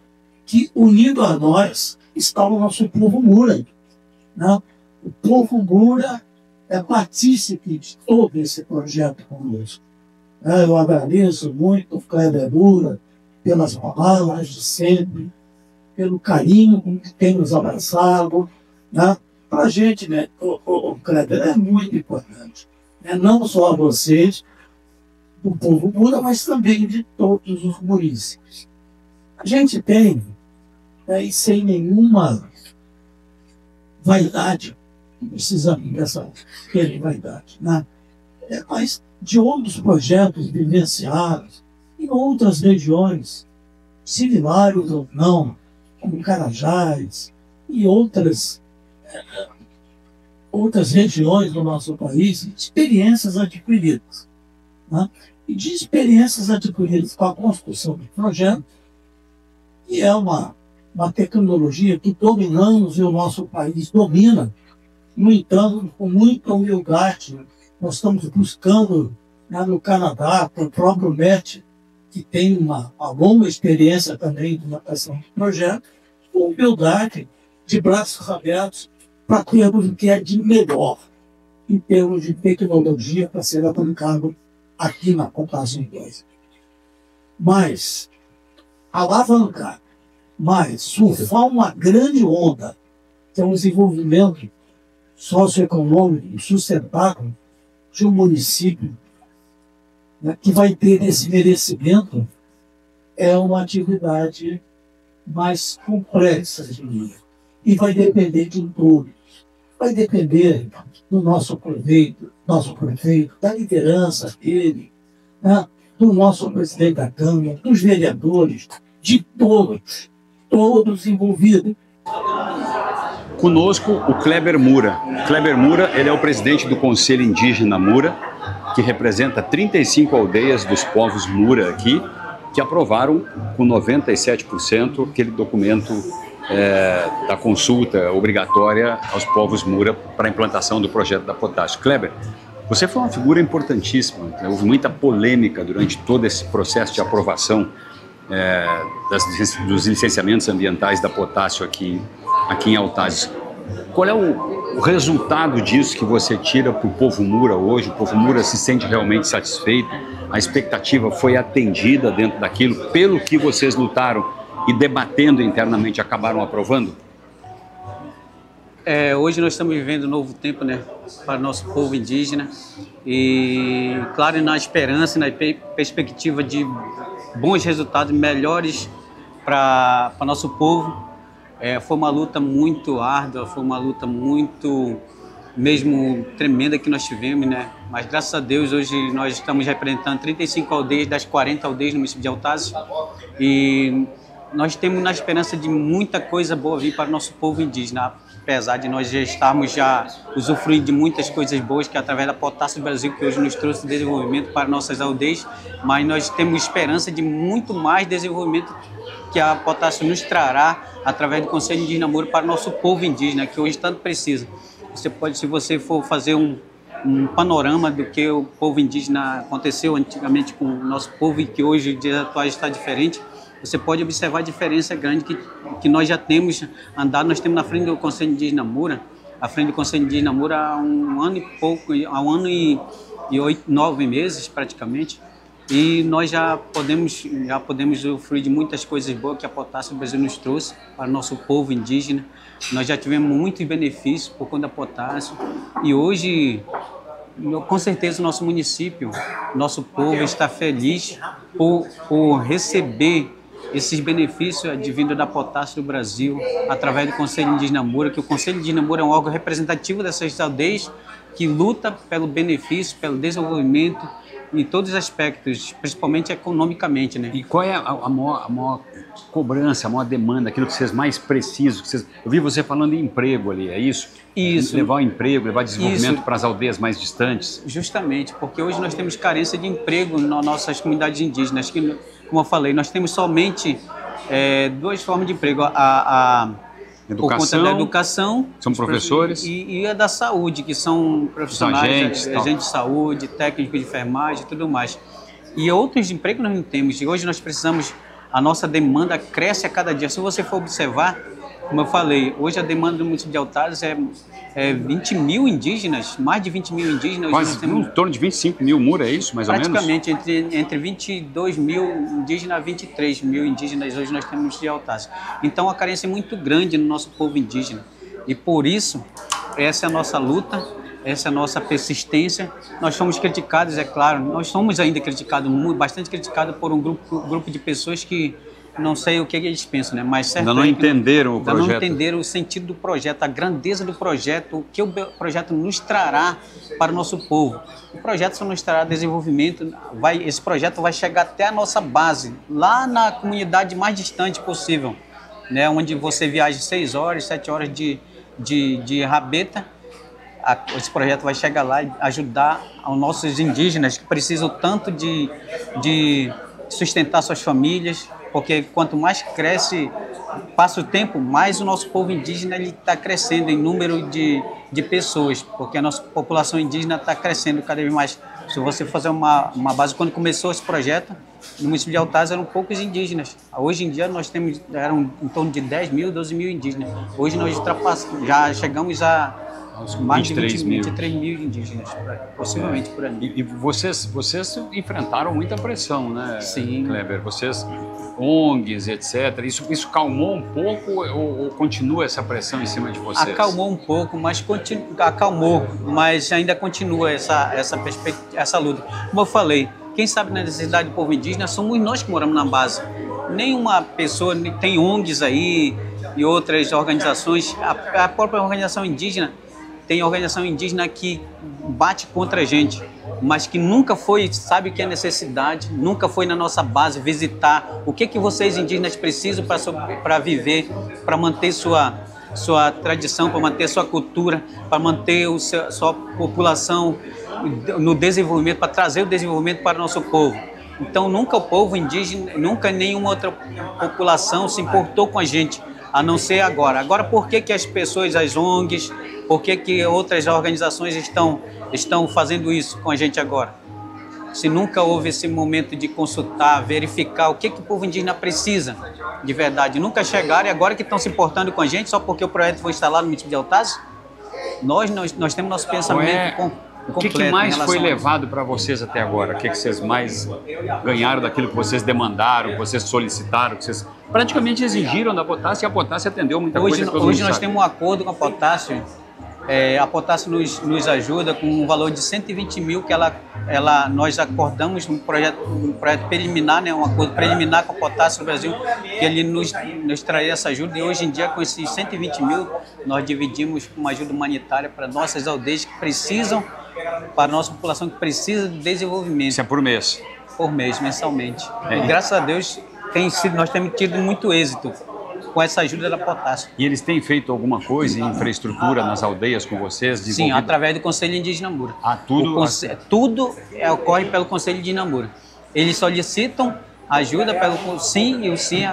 que unido a nós está o nosso povo Mura. Né? O povo Mura é partícipe de todo esse projeto conosco. Eu agradeço muito o Kleber Mura pelas palavras de sempre, pelo carinho com que tem nos abraçado. Né? Para a gente, né, o Kleber é muito importante. Né? Não só a vocês, do povo Mura, mas também de todos os munícipes. A gente tem, e sem nenhuma vaidade, não precisa dessa vaidade, né? Mas de outros projetos vivenciados em outras regiões, similares ou não, como Carajás e outras regiões do nosso país, experiências adquiridas. Né? E de experiências adquiridas com a construção de projetos, que é uma tecnologia que dominamos e o nosso país domina. No entanto, com muita humildade, nós estamos buscando, né, no Canadá, com o próprio MET, que tem uma longa experiência também de implantação de projetos, com humildade, de braços abertos, para termos o que é de melhor em termos de tecnologia para ser aplicado aqui na Potássio 2. Mas alavancar, mas surfar uma grande onda, que é um desenvolvimento socioeconômico sustentável de um município, né, que vai ter esse merecimento, é uma atividade mais complexa, e vai depender de todos. Vai depender do nosso prefeito, da liderança dele, né, do nosso presidente da Câmara, dos vereadores, de todos envolvidos. Conosco, o Kleber Mura. Kleber Mura, ele é o presidente do Conselho Indígena Mura, que representa 35 aldeias dos povos Mura aqui, que aprovaram com 97% aquele documento da consulta obrigatória aos povos Mura para a implantação do projeto da Potássio. Kleber, você foi uma figura importantíssima, né? Houve muita polêmica durante todo esse processo de aprovação dos licenciamentos ambientais da Potássio aqui em Autazes. Qual é o resultado disso que você tira para o povo Mura hoje? O povo Mura se sente realmente satisfeito? A expectativa foi atendida dentro daquilo pelo que vocês lutaram e debatendo internamente acabaram aprovando? Hoje nós estamos vivendo um novo tempo, né, para o nosso povo indígena e, claro, na esperança, na perspectiva de bons resultados, melhores para nosso povo. Foi uma luta muito árdua, foi uma luta muito, mesmo tremenda que nós tivemos, né? Mas graças a Deus hoje nós estamos representando 35 aldeias das 40 aldeias no município de Autazes e nós temos na esperança de muita coisa boa vir para o nosso povo indígena, apesar de nós já estarmos usufruindo de muitas coisas boas que através da Potássio Brasil, que hoje nos trouxe desenvolvimento para nossas aldeias, mas nós temos esperança de muito mais desenvolvimento que a Potássio nos trará através do Conselho Indígena Mura para o nosso povo indígena, que hoje tanto precisa. Você pode, se você for fazer um panorama do que o povo indígena aconteceu antigamente com o nosso povo e que hoje, dias atuais, está diferente, você pode observar a diferença grande que nós já temos andado. Nós temos na frente do Conselho Indígena Mura, à frente do Conselho Indígena Mura há um ano e pouco, há 1 ano e 9 meses praticamente, e nós já podemos usufruir de muitas coisas boas que a Potássio do Brasil nos trouxe para o nosso povo indígena. Nós já tivemos muitos benefícios por conta da Potássio e hoje, com certeza, o nosso município, nosso povo está feliz por receber esses benefícios advindos da Potássio do Brasil através do Conselho Indígena Mura, que o Conselho Indígena Mura é um órgão representativo dessas aldeias que luta pelo benefício, pelo desenvolvimento em todos os aspectos, principalmente economicamente, né? E qual é a maior cobrança, a maior demanda, aquilo que vocês mais precisam? Eu vi você falando em emprego ali, é isso? Isso. Levar o emprego, levar desenvolvimento para as aldeias mais distantes? Justamente, porque hoje nós temos carência de emprego nas nossas comunidades indígenas, que, como eu falei, nós temos somente 2 formas de emprego, por conta da educação, são professores, e a da saúde, que são profissionais, agentes de saúde, técnicos de enfermagem e tudo mais. E outros empregos nós não temos. E hoje nós precisamos, a nossa demanda cresce a cada dia. Se você for observar, como eu falei, hoje a demanda do município de Altazes é 20 mil indígenas, mais de 20 mil indígenas. Quase em torno de 25 mil Mura, é isso, mais ou menos? Praticamente, entre 22 mil indígenas a 23 mil indígenas hoje nós temos de Altazes. Então a carência é muito grande no nosso povo indígena. E por isso, essa é a nossa luta, essa é a nossa persistência. Nós somos criticados, é claro, nós somos ainda criticados, bastante criticados por um grupo de pessoas que não sei o que eles pensam, né? Mas ainda não entenderam o projeto. Ainda não entenderam o sentido do projeto, a grandeza do projeto, o que o projeto nos trará para o nosso povo. O projeto só nos trará desenvolvimento, esse projeto vai chegar até a nossa base, lá na comunidade mais distante possível, né? Onde você viaja 6 horas, 7 horas de rabeta. Esse projeto vai chegar lá e ajudar aos nossos indígenas que precisam tanto de sustentar suas famílias, porque quanto mais cresce, passa o tempo, mais o nosso povo indígena está crescendo em número de pessoas, porque a nossa população indígena está crescendo cada vez mais. Se você fazer uma base, quando começou esse projeto, no município de Altazes eram poucos indígenas. Hoje em dia nós eram em torno de 10 mil, 12 mil indígenas. Hoje nós já chegamos a mais de 23 mil indígenas, possivelmente por ali. E vocês enfrentaram muita pressão, né? Sim. Kleber? Vocês, ONGs, etc. Isso calmou um pouco ou continua essa pressão em cima de vocês? Acalmou um pouco, mas ainda continua essa luta. Como eu falei, quem sabe na necessidade do povo indígena somos nós que moramos na base. Nenhuma pessoa, tem ONGs aí e outras organizações, a própria organização indígena, tem organização indígena que bate contra a gente, mas que nunca sabe o que é necessidade, nunca foi na nossa base visitar o que vocês indígenas precisam para viver, para manter sua tradição, para manter sua cultura, para manter sua população no desenvolvimento, para trazer o desenvolvimento para o nosso povo. Então nunca o povo indígena, nunca nenhuma outra população se importou com a gente, a não ser agora. Agora, por que as pessoas, as ONGs, por que outras organizações estão fazendo isso com a gente agora? Se nunca houve esse momento de consultar, verificar o que o povo indígena precisa de verdade. Nunca chegaram e agora que estão se importando com a gente só porque o projeto foi instalado no município de Altazes? Nós temos nosso pensamento completo. O que mais foi levado para vocês até agora? O que vocês mais ganharam daquilo que vocês demandaram, que vocês solicitaram, que vocês praticamente exigiram da Potássio, e a Potássio atendeu muita coisa? Hoje nós temos um acordo com a Potássio. A Potássio nos ajuda com um valor de 120 mil que nós acordamos um projeto preliminar, né, um acordo preliminar com a Potássio do Brasil, que ele nos traria essa ajuda. E hoje em dia, com esses 120 mil, nós dividimos uma ajuda humanitária para nossas aldeias que precisam, para a nossa população que precisa de desenvolvimento. Isso é por mês? Por mês, mensalmente. E graças a Deus nós temos tido muito êxito com essa ajuda da Potássio. E eles têm feito alguma coisa em infraestrutura nas aldeias com vocês? Sim, através do Conselho Indígena Mura. Tudo ocorre pelo Conselho Indígena Mura. Eles solicitam ajuda pelo SIM, e o SIM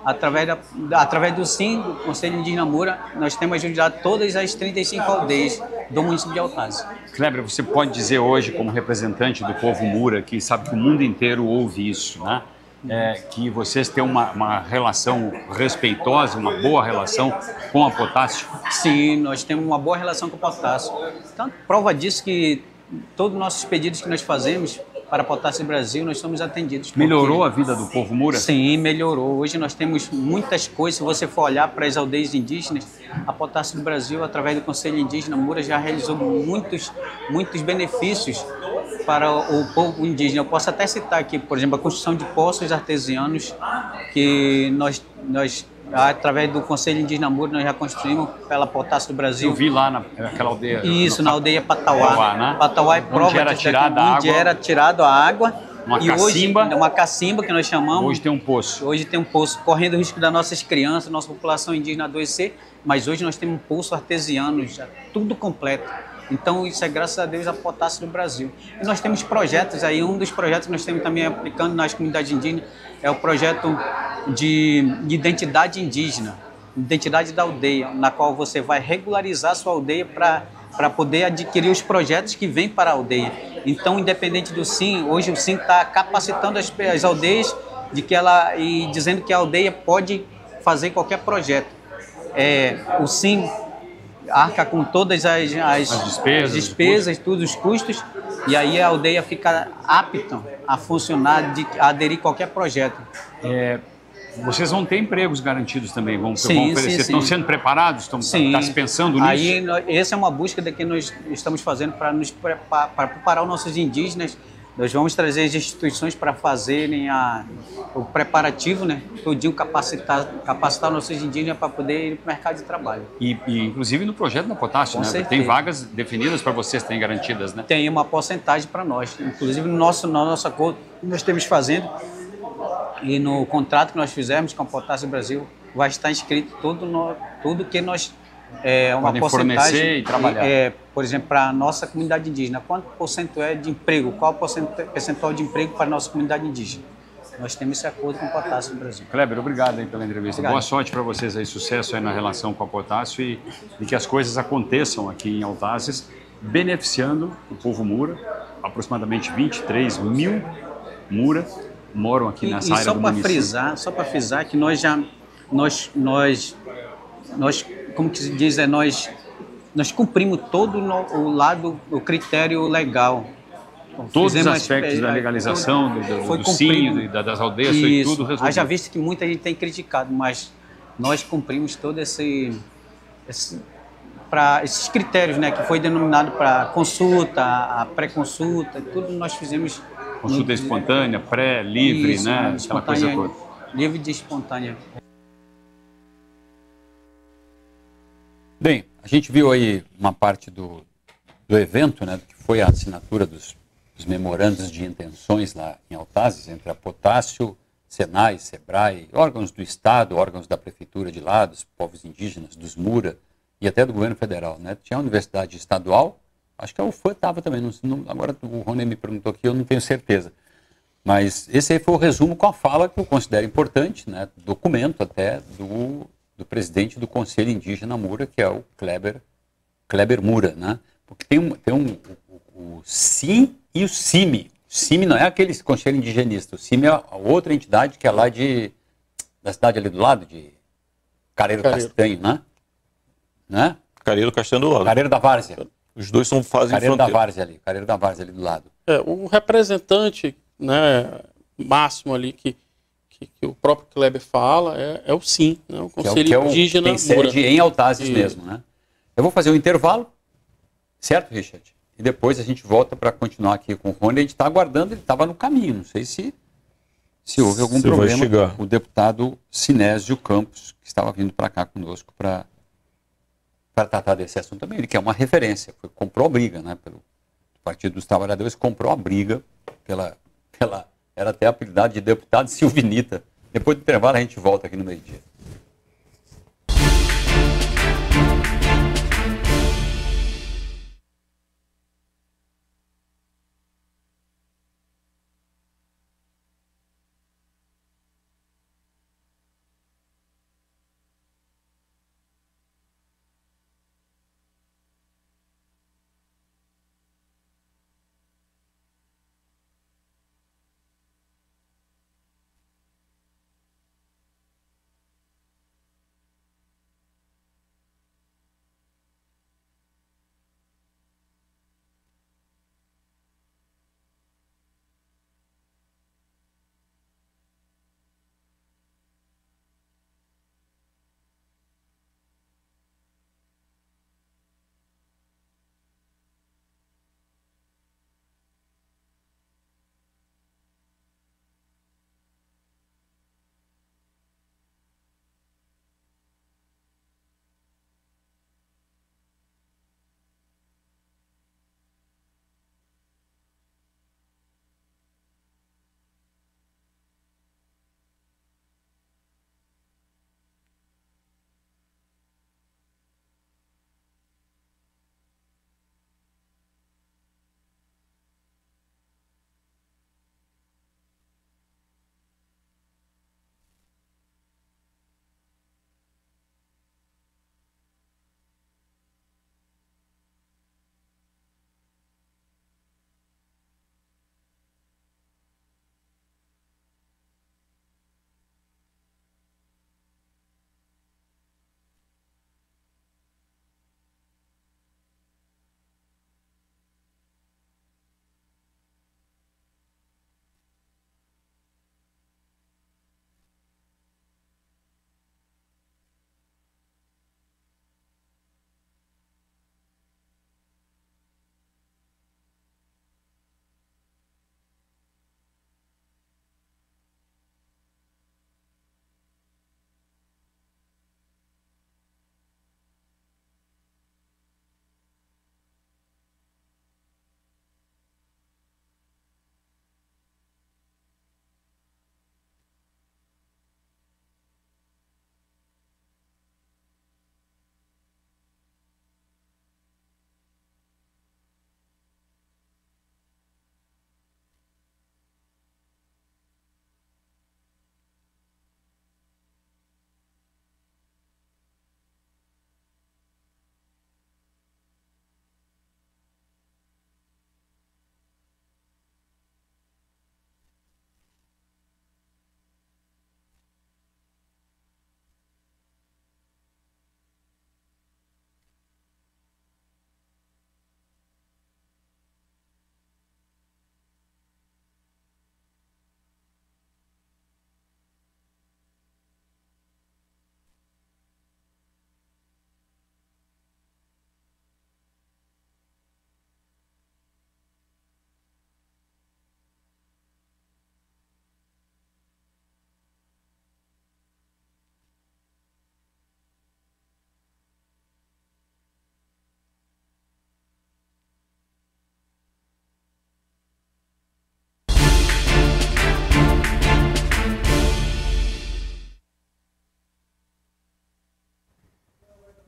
através do SIM, do Conselho Indígena Mura, nós temos ajudado todas as 35 aldeias do município de Altazes. Kleber, você pode dizer hoje, como representante do povo Mura, que sabe que o mundo inteiro ouve isso, né? Que vocês têm uma relação respeitosa, uma boa relação com a Potássio? Sim, nós temos uma boa relação com a Potássio. Então, prova disso que todos os nossos pedidos que nós fazemos para a Potássio Brasil, nós somos atendidos. Melhorou a vida do povo Mura? Sim, melhorou. Hoje nós temos muitas coisas. Se você for olhar para as aldeias indígenas, a Potássio do Brasil, através do Conselho Indígena Mura, já realizou muitos benefícios para o povo indígena. Eu posso até citar aqui, por exemplo, a construção de poços artesianos, que nós através do Conselho Indígena Mura, nós já construímos pela Potássio do Brasil. Eu vi lá naquela aldeia. Isso, na aldeia Patauá. Né? Patauá é prova onde era tirada a água. Onde era tirada a água. Uma cacimba. Hoje, uma cacimba que nós chamamos. Hoje tem um poço. Hoje tem um poço, correndo o risco das nossas crianças, nossa população indígena adoecer, mas hoje nós temos um poço artesiano, já tudo completo. Então, isso é graças a Deus a Potássio do Brasil. E nós temos projetos aí, um dos projetos que nós temos também aplicando nas comunidades indígenas é o projeto de identidade indígena, identidade da aldeia, na qual você vai regularizar a sua aldeia para poder adquirir os projetos que vêm para a aldeia. Então, independente do SIM, hoje o SIM está capacitando as aldeias e dizendo que a aldeia pode fazer qualquer projeto. O SIM arca com todas as despesas, todos os custos, e aí a aldeia fica apta a funcionar, a aderir a qualquer projeto. Vocês vão ter empregos garantidos também, vão sim, oferecer. Sim, estão sendo preparados? Está se pensando nisso? Aí, essa é uma busca que nós estamos fazendo para preparar os nossos indígenas. Nós vamos trazer as instituições para fazerem o preparativo, né? Tudinho capacitar nossos indígenas para poder ir para o mercado de trabalho. E inclusive no projeto da Potássio, né? Tem vagas definidas para vocês, tem garantidas, né? Tem uma porcentagem para nós. Inclusive no nosso acordo que nós estamos fazendo e no contrato que nós fizemos com a Potássio Brasil vai estar inscrito tudo que nós uma podem porcentagem fornecer e trabalhar. Por exemplo, para a nossa comunidade indígena, quanto porcento é de emprego? Qual percentual de emprego para a nossa comunidade indígena? Nós temos esse acordo com a Potássio no Brasil. Kleber, obrigado aí pela entrevista. Obrigado. Boa sorte para vocês aí, sucesso aí na relação com a Potássio e que as coisas aconteçam aqui em Altazes, beneficiando o povo Mura. Aproximadamente 23 mil Mura moram aqui nessa área do município. Só para frisar que nós como que se diz, nós cumprimos todo o critério legal. Todos os aspectos da legalização, do SIM, das aldeias, foi tudo resolvido. Haja visto que muita gente tem criticado, mas nós cumprimos todo esses critérios, né, que foi denominado para consulta, a pré-consulta, tudo nós fizemos. Consulta espontânea, pré, livre, isso, né? Aquela coisa toda. Livre de espontânea. Bem, a gente viu aí uma parte do evento, né, que foi a assinatura dos memorandos de intenções lá em Altazes, entre a Potássio, Senai, Sebrae, órgãos do Estado, órgãos da Prefeitura de lá, dos povos indígenas, dos Mura e até do governo federal, né? Tinha a Universidade Estadual, acho que a UFAM estava também, agora o Rony me perguntou aqui, eu não tenho certeza. Mas esse aí foi o resumo com a fala que eu considero importante, né, documento até do presidente do Conselho Indígena Mura, que é o Kleber Mura, né? Porque tem o SIM e o CIMI. O CIMI não é aquele Conselho Indigenista, o CIMI é a outra entidade que é lá da cidade ali do lado, de Careiro Castanho, né? Careiro Castanho do lado. Careiro da Várzea. Os dois fazem Careiro fronteira. Careiro da Várzea ali do lado. O representante, né, máximo ali que o próprio Kleber fala é o SIM, né, o Conselho Indígena Mura. Tem sede em Altazes mesmo, né? Eu vou fazer um intervalo, certo, Richard? E depois a gente volta para continuar aqui com o Rony. A gente está aguardando, ele estava no caminho, não sei se houve algum problema. O deputado Sinésio Campos, que estava vindo para cá conosco para tratar desse assunto também. Ele quer uma referência, comprou a briga, né? Pelo Partido dos Trabalhadores, comprou a briga era até apelidado de deputado Silvinita. Depois do intervalo a gente volta aqui no meio-dia.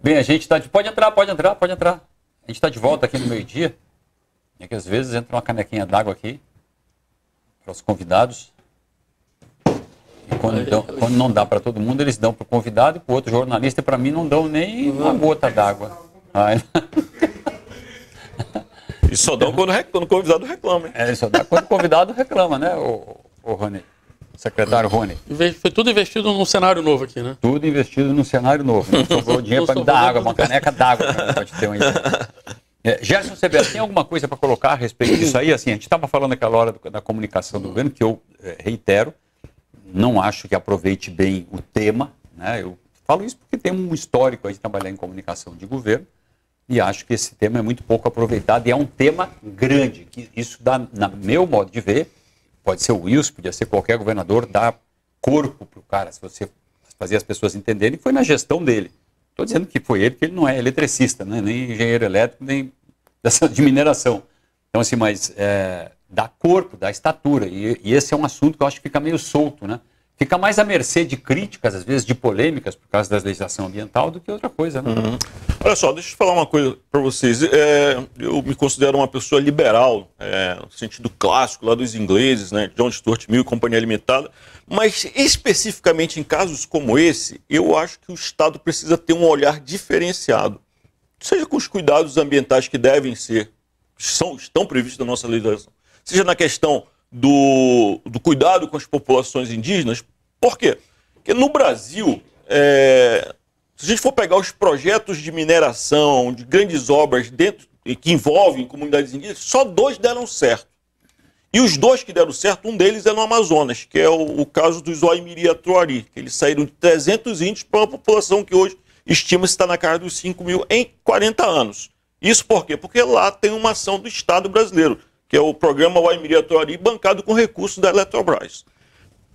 Bem, a gente está de... Pode entrar. A gente está de volta aqui no meio-dia. É que às vezes entra uma canequinha d'água aqui para os convidados. E quando não dá para todo mundo, eles dão para o convidado e para o outro jornalista. E para mim não dão nem uma gota d'água. E só dão quando o convidado reclama. Hein? Só dá quando o convidado reclama, né, o Rony? Secretário Rony. Foi tudo investido num cenário novo aqui, né? Tudo investido num cenário novo. Não sobrou dinheiro para me dar água, uma caneca d'água para te ter uma ideia. Gerson Severo, tem alguma coisa para colocar a respeito disso aí? Assim, a gente estava falando naquela hora da comunicação do governo, que eu reitero, não acho que aproveite bem o tema, né? Eu falo isso porque tem um histórico aí de trabalhar em comunicação de governo e acho que esse tema é muito pouco aproveitado e é um tema grande, que isso dá, no meu modo de ver, pode ser o Wilson, podia ser qualquer governador, dá corpo para o cara, se você fazer as pessoas entenderem, foi na gestão dele. Estou dizendo que foi ele, porque ele não é eletricista, né? Nem engenheiro elétrico, nem de mineração. Então, assim, mas dá corpo, dá estatura. E esse é um assunto que eu acho que fica meio solto, né? Fica mais à mercê de críticas, às vezes de polêmicas, por causa da legislação ambiental, do que outra coisa, né? Olha só, deixa eu falar uma coisa para vocês. Eu me considero uma pessoa liberal, no sentido clássico lá dos ingleses, né? John Stuart Mill e Companhia Limitada. Mas, especificamente em casos como esse, eu acho que o Estado precisa ter um olhar diferenciado. Seja com os cuidados ambientais que devem ser, estão previstos na nossa legislação, seja na questão do cuidado com as populações indígenas. Por quê? Porque no Brasil, se a gente for pegar os projetos de mineração, de grandes obras que envolvem comunidades indígenas, só 2 deram certo. E os 2 que deram certo, um deles é no Amazonas, que é o caso dos Oimiri-Atuari, que eles saíram de 300 índios para uma população que hoje estima-se estar na casa dos 5 mil em 40 anos. Isso por quê? Porque lá tem uma ação do Estado brasileiro, que é o programa Oimiri-Atuari, bancado com recursos da Eletrobras.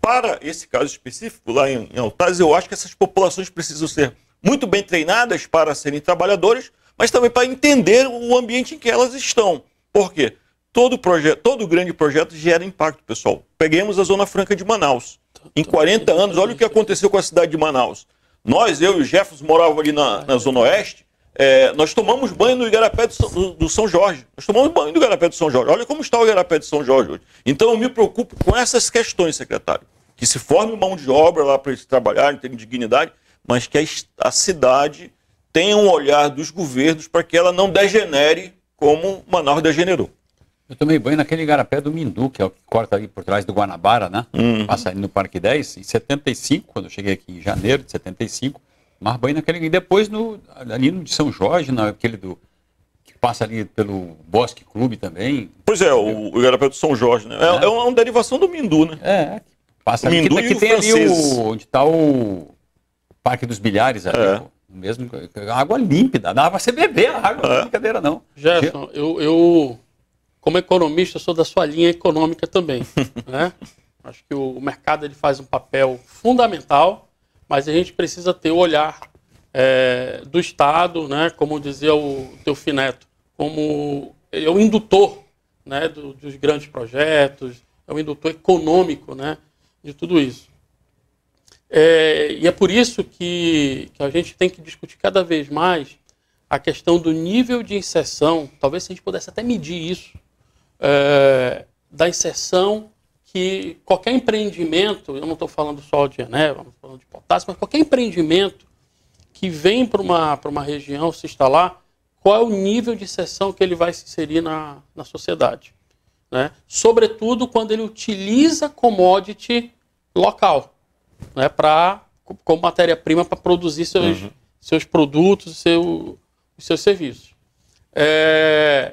Para esse caso específico, lá em Altazes, eu acho que essas populações precisam ser muito bem treinadas para serem trabalhadoras, mas também para entender o ambiente em que elas estão. Por quê? Todo grande projeto gera impacto, pessoal. Peguemos a Zona Franca de Manaus. Em 40 anos, olha o que aconteceu com a cidade de Manaus. Eu e o Jefferson morávamos ali na Zona Oeste, nós tomamos banho no Igarapé do São Jorge. Nós tomamos banho no Igarapé do São Jorge. Olha como está o Igarapé do São Jorge hoje. Então eu me preocupo com essas questões, secretário. Que se forme mão de obra lá para eles trabalharem, terem dignidade, mas que a cidade tenha um olhar dos governos para que ela não degenere como Manaus degenerou. Eu tomei banho naquele igarapé do Mindu, que é o que corta ali por trás do Guanabara, né? Passa ali no Parque 10, em 75, quando eu cheguei aqui em janeiro de 75, mas banho naquele... E depois ali no de São Jorge, naquele que passa ali pelo Bosque Clube também. Pois é, o igarapé do São Jorge, né? É uma derivação do Mindu, né? Passa ali. Mindu que tem ali onde está o Parque dos Bilhares ali, mesmo, água límpida, dá para você beber a água, não é brincadeira não. Jefferson, eu como economista, sou da sua linha econômica também, né? Acho que o mercado ele faz um papel fundamental, mas a gente precisa ter o olhar do Estado, né? Como dizia o Teofim Neto, como é o indutor, né? Dos grandes projetos, é o indutor econômico, né? De tudo isso. E é por isso que a gente tem que discutir cada vez mais a questão do nível de inserção, talvez se a gente pudesse até medir isso, da inserção que qualquer empreendimento, eu não estou falando só de Genebra, não estou falando de potássio, mas qualquer empreendimento que vem para uma região se instalar, qual é o nível de inserção que ele vai se inserir na sociedade, né? Sobretudo quando ele utiliza commodity local, né, como matéria-prima para produzir seus produtos, os seus serviços.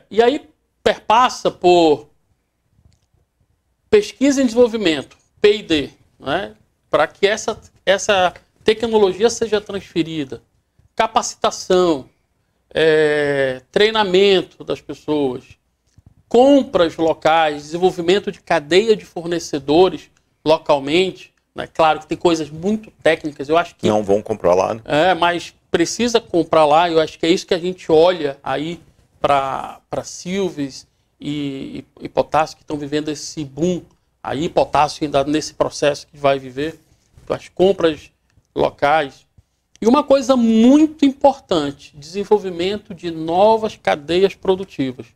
E aí perpassa por pesquisa e desenvolvimento, P&D, né, para que essa tecnologia seja transferida, capacitação, treinamento das pessoas, compras locais, desenvolvimento de cadeia de fornecedores localmente, né? Claro que tem coisas muito técnicas, eu acho que... Não vão comprar lá, né? Mas precisa comprar lá, eu acho que é isso que a gente olha aí para Silves e Potássio, que estão vivendo esse boom aí, Potássio ainda nesse processo que vai viver, as compras locais. E uma coisa muito importante, desenvolvimento de novas cadeias produtivas.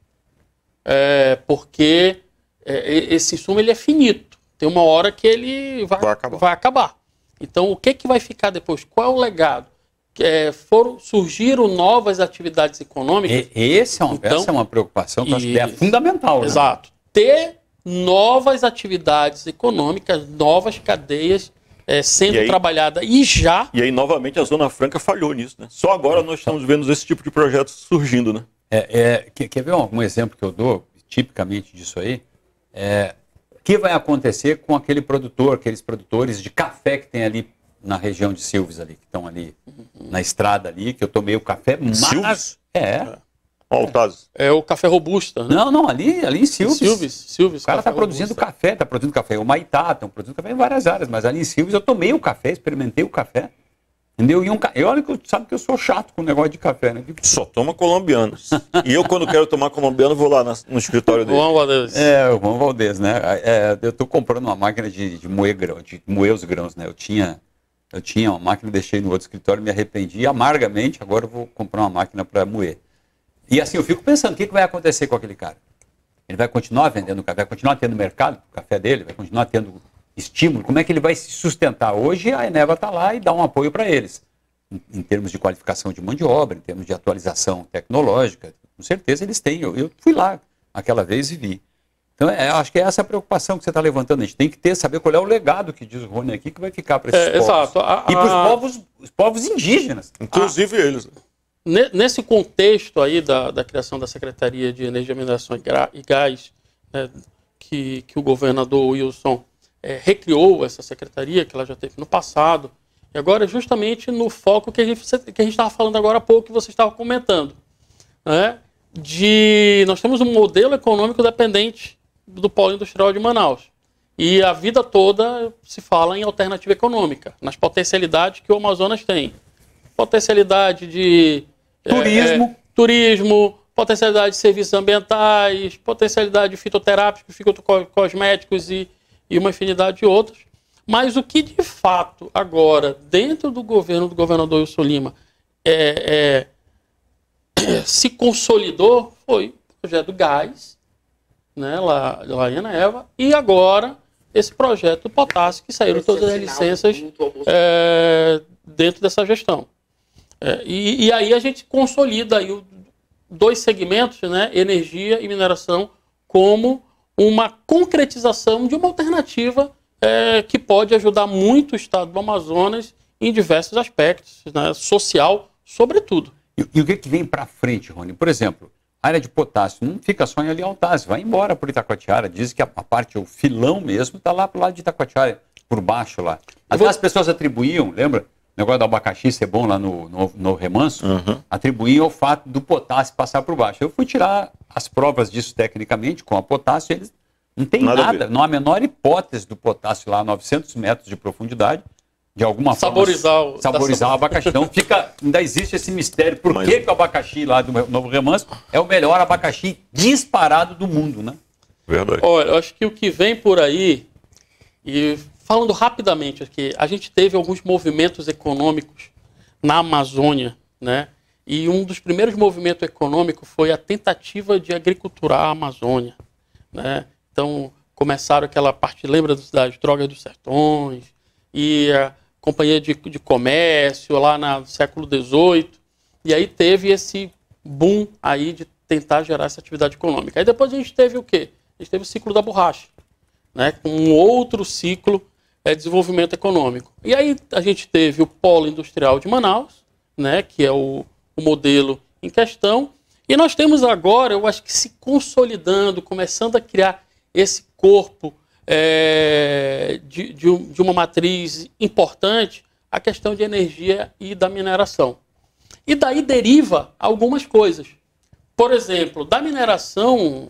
Porque esse insumo ele é finito. Tem uma hora que ele vai acabar. Então, o que vai ficar depois? Qual é o legado? Surgiram novas atividades econômicas. Essa é uma preocupação que eu acho que é fundamental. Né? Exato. Ter novas atividades econômicas, novas cadeias sendo trabalhadas E aí, novamente, a Zona Franca falhou nisso. Né? Só agora nós estamos vendo esse tipo de projetos surgindo. Né? Quer ver um exemplo que eu dou, tipicamente disso aí? O que vai acontecer com aqueles produtores de café que tem ali na região de Silves ali, que estão ali na estrada ali, que eu tomei o café. Silves? Altazes. É o café robusta, né? Não, ali em Silves. Silves. O cara está produzindo café, o Maitá, estão produzindo café em várias áreas, mas ali em Silves eu tomei o café, experimentei o café. Entendeu? E olha que sabe que eu sou chato com o negócio de café, né? Só toma colombiano. E eu, quando quero tomar colombiano, vou lá no escritório dele. Juan Valdez. O Juan Valdez, né? Eu estou comprando uma máquina de moer grão, de moer os grãos, né? Eu tinha uma máquina, deixei no outro escritório, me arrependi amargamente, agora eu vou comprar uma máquina para moer. E assim, eu fico pensando, o que vai acontecer com aquele cara? Ele vai continuar vendendo café, vai continuar tendo mercado pro café dele, vai continuar tendo estímulo, como é que ele vai se sustentar? Hoje a Eneva está lá e dá um apoio para eles, em termos de qualificação de mão de obra, em termos de atualização tecnológica, com certeza eles têm, eu fui lá aquela vez e vi. Então, acho que é essa a preocupação que você está levantando, a gente tem que saber qual é o legado que diz o Rony aqui, que vai ficar para esses povos. Exato. E para os povos indígenas. Inclusive eles. Nesse contexto aí da criação da Secretaria de Energia, Mineração e Gás, né, que o governador Wilson recriou essa secretaria, que ela já teve no passado, e agora justamente no foco que a gente estava falando agora há pouco, que você estava comentando, né, nós temos um modelo econômico dependente do polo industrial de Manaus. E a vida toda se fala em alternativa econômica, nas potencialidades que o Amazonas tem. Potencialidade de turismo, potencialidade de serviços ambientais, potencialidade de fitoterápicos, fitocosméticos e uma infinidade de outros. Mas o que de fato agora, dentro do governo do governador Wilson Lima, se consolidou foi o projeto do gás, né, lá em Eneva, e agora esse projeto do potássio, que saíram todas as licenças dentro dessa gestão. E aí a gente consolida aí dois segmentos, né, energia e mineração, como uma concretização de uma alternativa que pode ajudar muito o estado do Amazonas em diversos aspectos, né, social, sobretudo. E o que vem para frente, Rony? Por exemplo, a área de potássio não fica só em Altazes, vai embora por Itacoatiara. Diz que a parte, o filão mesmo, está lá pro lado de Itacoatiara, por baixo lá. Até as pessoas atribuíam, lembra? O negócio do abacaxi ser bom lá no Remanso, atribuíam o fato do potássio passar por baixo. Eu fui tirar as provas disso tecnicamente, com a potássio, eles não tem nada, não há a menor hipótese do potássio lá a 900 metros de profundidade, de alguma forma saborizar o abacaxi. Então ainda existe esse mistério, por que o abacaxi lá do Novo Remanso é o melhor abacaxi disparado do mundo, né? Verdade. Olha, eu acho que o que vem por aí, e falando rapidamente aqui, a gente teve alguns movimentos econômicos na Amazônia, né? E um dos primeiros movimentos econômicos foi a tentativa de agriculturar a Amazônia, né? Então, começaram aquela parte, lembra das drogas dos sertões, e a companhia de comércio lá no século XVIII, e aí teve esse boom aí de tentar gerar essa atividade econômica. Aí depois a gente teve o quê? A gente teve o ciclo da borracha, né? Com um outro ciclo de desenvolvimento econômico. E aí a gente teve o polo industrial de Manaus, né? Que é o modelo em questão, e nós temos agora, eu acho que se consolidando, começando a criar esse corpo de uma matriz importante, a questão de energia e da mineração. E daí deriva algumas coisas. Por exemplo, da mineração,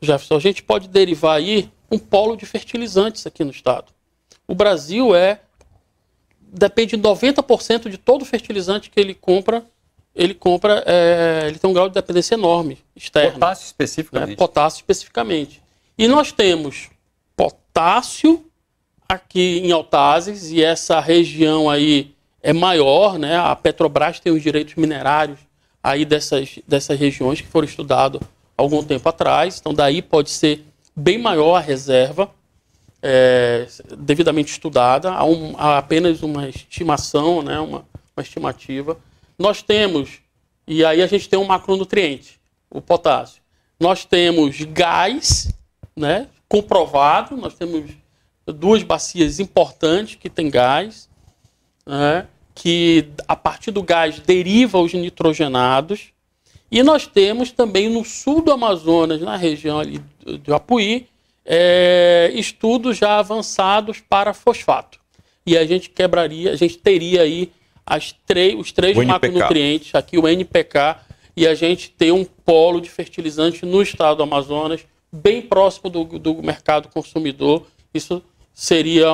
Jefferson, a gente pode derivar aí um polo de fertilizantes aqui no estado. O Brasil depende de 90% de todo fertilizante que ele compra, ele tem um grau de dependência enorme, externo. Potássio especificamente. Né? Potássio especificamente. E nós temos potássio aqui em Altazes, e essa região aí é maior, né? A Petrobras tem os direitos minerários aí dessas regiões que foram estudados algum tempo atrás, então daí pode ser bem maior a reserva, devidamente estudada, há apenas uma estimação, né? Uma estimativa. Nós temos, e aí a gente tem um macronutriente, o potássio. Nós temos gás, né? Comprovado, nós temos 2 bacias importantes que tem gás, né? Que a partir do gás deriva os nitrogenados, e nós temos também no sul do Amazonas, na região ali do Apuí, estudos já avançados para fosfato. E a gente teria aí os 3 macronutrientes, aqui o NPK, e a gente tem um polo de fertilizante no estado do Amazonas, bem próximo do mercado consumidor. Isso seria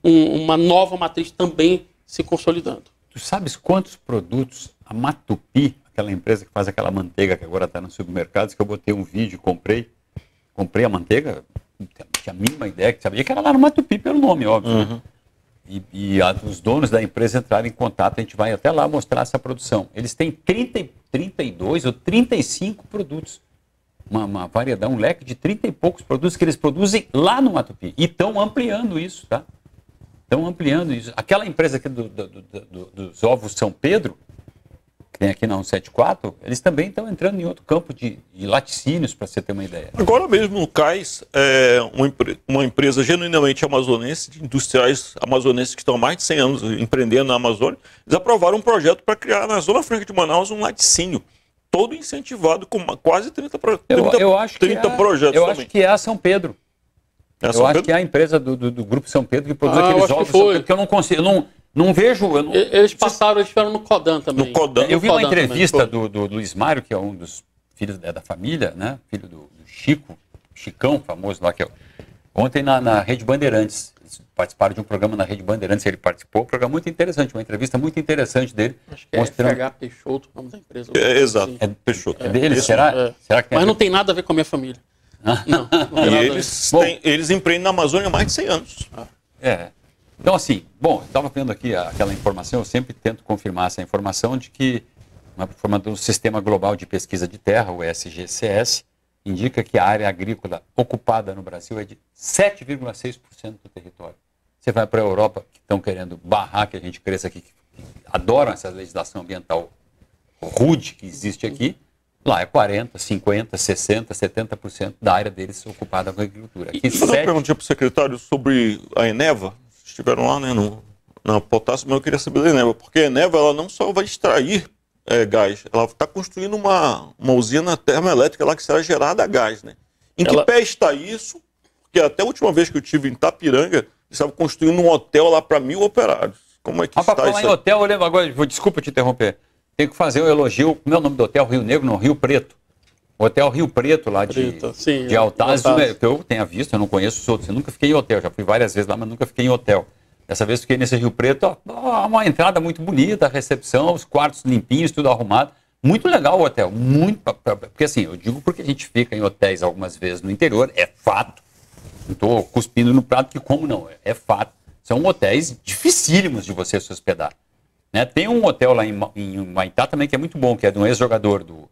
uma nova matriz também se consolidando. Tu sabes quantos produtos a Matupi, aquela empresa que faz aquela manteiga que agora está nos supermercados, que eu botei um vídeo e comprei a manteiga, não tinha a mínima ideia, que sabia que era lá no Matupi pelo nome, óbvio. Uhum. Os donos da empresa entraram em contato, a gente vai até lá mostrar essa produção. Eles têm 32 ou 35 produtos. Uma variedade, um leque de 30 e poucos produtos que eles produzem lá no Matupi. E estão ampliando isso, tá? Estão ampliando isso. Aquela empresa aqui dos ovos São Pedro, que tem aqui na 174, eles também estão entrando em outro campo de laticínios, para você ter uma ideia. Agora mesmo no CAIS, uma empresa genuinamente amazonense, de industriais amazonenses que estão há mais de 100 anos empreendendo na Amazônia, eles aprovaram um projeto para criar na Zona Franca de Manaus um laticínio, todo incentivado com quase 30 projetos. Eu acho que é a São Pedro. Eu acho que é a empresa do Grupo São Pedro que produz aqueles ovos, que eu não consigo, não vejo... Eles estiveram no Codan também. Eu vi uma entrevista do Luiz Mário, que é um dos filhos da família, né? Filho do Chicão, famoso lá, que é ontem na Rede Bandeirantes. Eles participaram de um programa na Rede Bandeirantes, ele participou, um programa muito interessante, uma entrevista muito interessante dele. Acho que mostrando... FH Peixoto, o nome da empresa. Exato, assim. Peixoto. É dele, será? Será que tem Mas não tem nada a ver com a minha família. Não eles empreendem na Amazônia há mais de 100 anos. Então, assim, eu estava vendo aqui aquela informação, eu sempre tento confirmar essa informação de que o Sistema Global de Pesquisa de Terra, o SGCS, indica que a área agrícola ocupada no Brasil é de 7,6% do território. Você vai para a Europa, que estão querendo barrar que a gente cresça aqui, que adoram essa legislação ambiental rude que existe aqui, lá é 40%, 50%, 60%, 70% da área deles ocupada com a agricultura. Aqui, uma perguntinha para o secretário sobre a Eneva. Estiveram lá, né, na Potássio, mas eu queria saber da Eneva, porque a Eneva ela não só vai extrair gás, ela está construindo uma usina termoelétrica lá que será gerada a gás, né? Em que pé está isso? Porque até a última vez que eu estive em Itapiranga, eles estavam construindo um hotel lá para 1.000 operários. Como é que está isso? Em hotel, eu lembro agora, desculpa te interromper, tenho que fazer um elogio, como é o nome do hotel? Rio Negro, não, Rio Preto. O Hotel Rio Preto, lá de Altazes, que eu tenha visto, eu não conheço os outros, eu nunca fiquei em hotel, já fui várias vezes lá, mas nunca fiquei em hotel. Dessa vez fiquei nesse Rio Preto, uma entrada muito bonita, a recepção, os quartos limpinhos, tudo arrumado. Muito legal o hotel, porque assim, eu digo porque a gente fica em hotéis algumas vezes no interior, é fato. Não estou cuspindo no prato, que como não, é fato. São hotéis dificílimos de você se hospedar. Né? Tem um hotel lá em Humaitá também que é muito bom, que é de um ex-jogador do...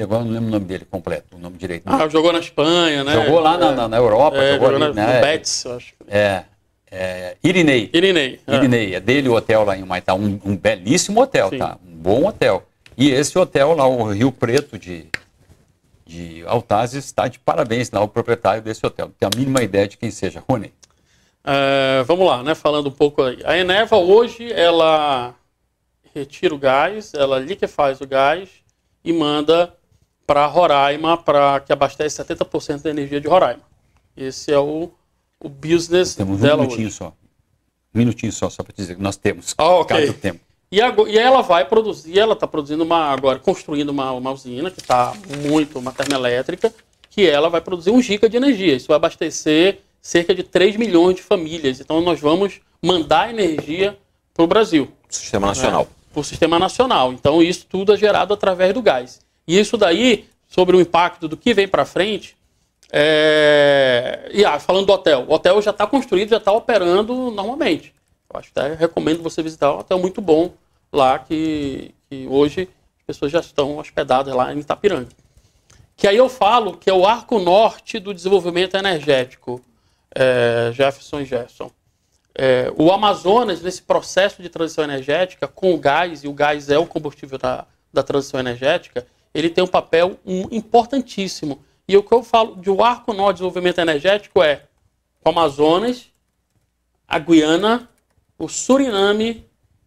Agora não lembro o nome dele completo, o nome direito. Jogou na Espanha, né? Jogou lá na Europa. Jogou no Betis, eu acho. Irinei. Irinei. É dele o hotel lá em Humaitá, um belíssimo hotel, tá? Um bom hotel. E esse hotel lá, o Rio Preto de Altazes, está de parabéns lá, o proprietário desse hotel. Não tenho a mínima ideia de quem seja. Rony. Vamos lá, né? Falando um pouco aí. A Eneva hoje, ela retira o gás, ela liquefaz o gás e manda para Roraima, que abastece 70% da energia de Roraima. Esse é o business dela hoje. Um minutinho só para dizer que nós temos. Ok. Tempo. E ela vai produzir, ela está produzindo construindo uma usina que está uma termoelétrica, que ela vai produzir 1 giga de energia. Isso vai abastecer cerca de 3 milhões de famílias. Então nós vamos mandar energia para o Brasil. Sistema Nacional. Para o Sistema Nacional. Então isso tudo é gerado através do gás. E isso daí, sobre o impacto do que vem para frente, Falando do hotel. O hotel já está construído, já está operando normalmente. Eu acho que recomendo você visitar. É um hotel muito bom lá, que hoje as pessoas já estão hospedadas lá em Itapiranga. Que aí eu falo que é o arco norte do desenvolvimento energético, Jefferson e Gerson. O Amazonas, nesse processo de transição energética, com o gás, e o gás é o combustível da transição energética, ele tem um papel importantíssimo. E o que eu falo de o arco norte do desenvolvimento energético é o Amazonas, a Guiana, o Suriname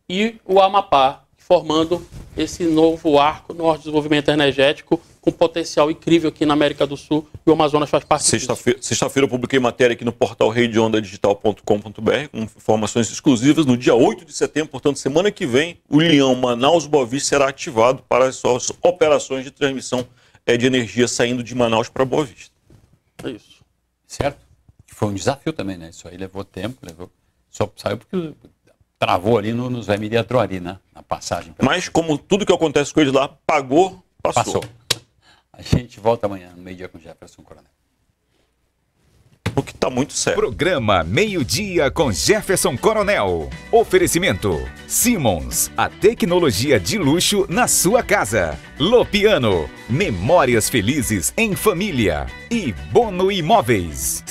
e o Amapá, formando esse novo arco norte do desenvolvimento energético com potencial incrível aqui na América do Sul, e o Amazonas faz parte disso. Sexta-feira eu publiquei matéria aqui no portal redeondadigital.com.br com informações exclusivas no dia 8 de setembro, portanto, semana que vem, o Leão Manaus Boa Vista será ativado para as suas operações de transmissão de energia saindo de Manaus para Boa Vista. É isso. Certo? Foi um desafio também, né? Isso aí levou tempo, só saiu porque travou ali no Zé Miriatroari, né? Na passagem. Mas como tudo que acontece com eles lá, passou. A gente volta amanhã, no meio-dia, com Jefferson Coronel. O que está muito sério. Programa Meio-Dia com Jefferson Coronel. Oferecimento: Simmons, a tecnologia de luxo na sua casa. Lopiano, memórias felizes em família. E Bono Imóveis.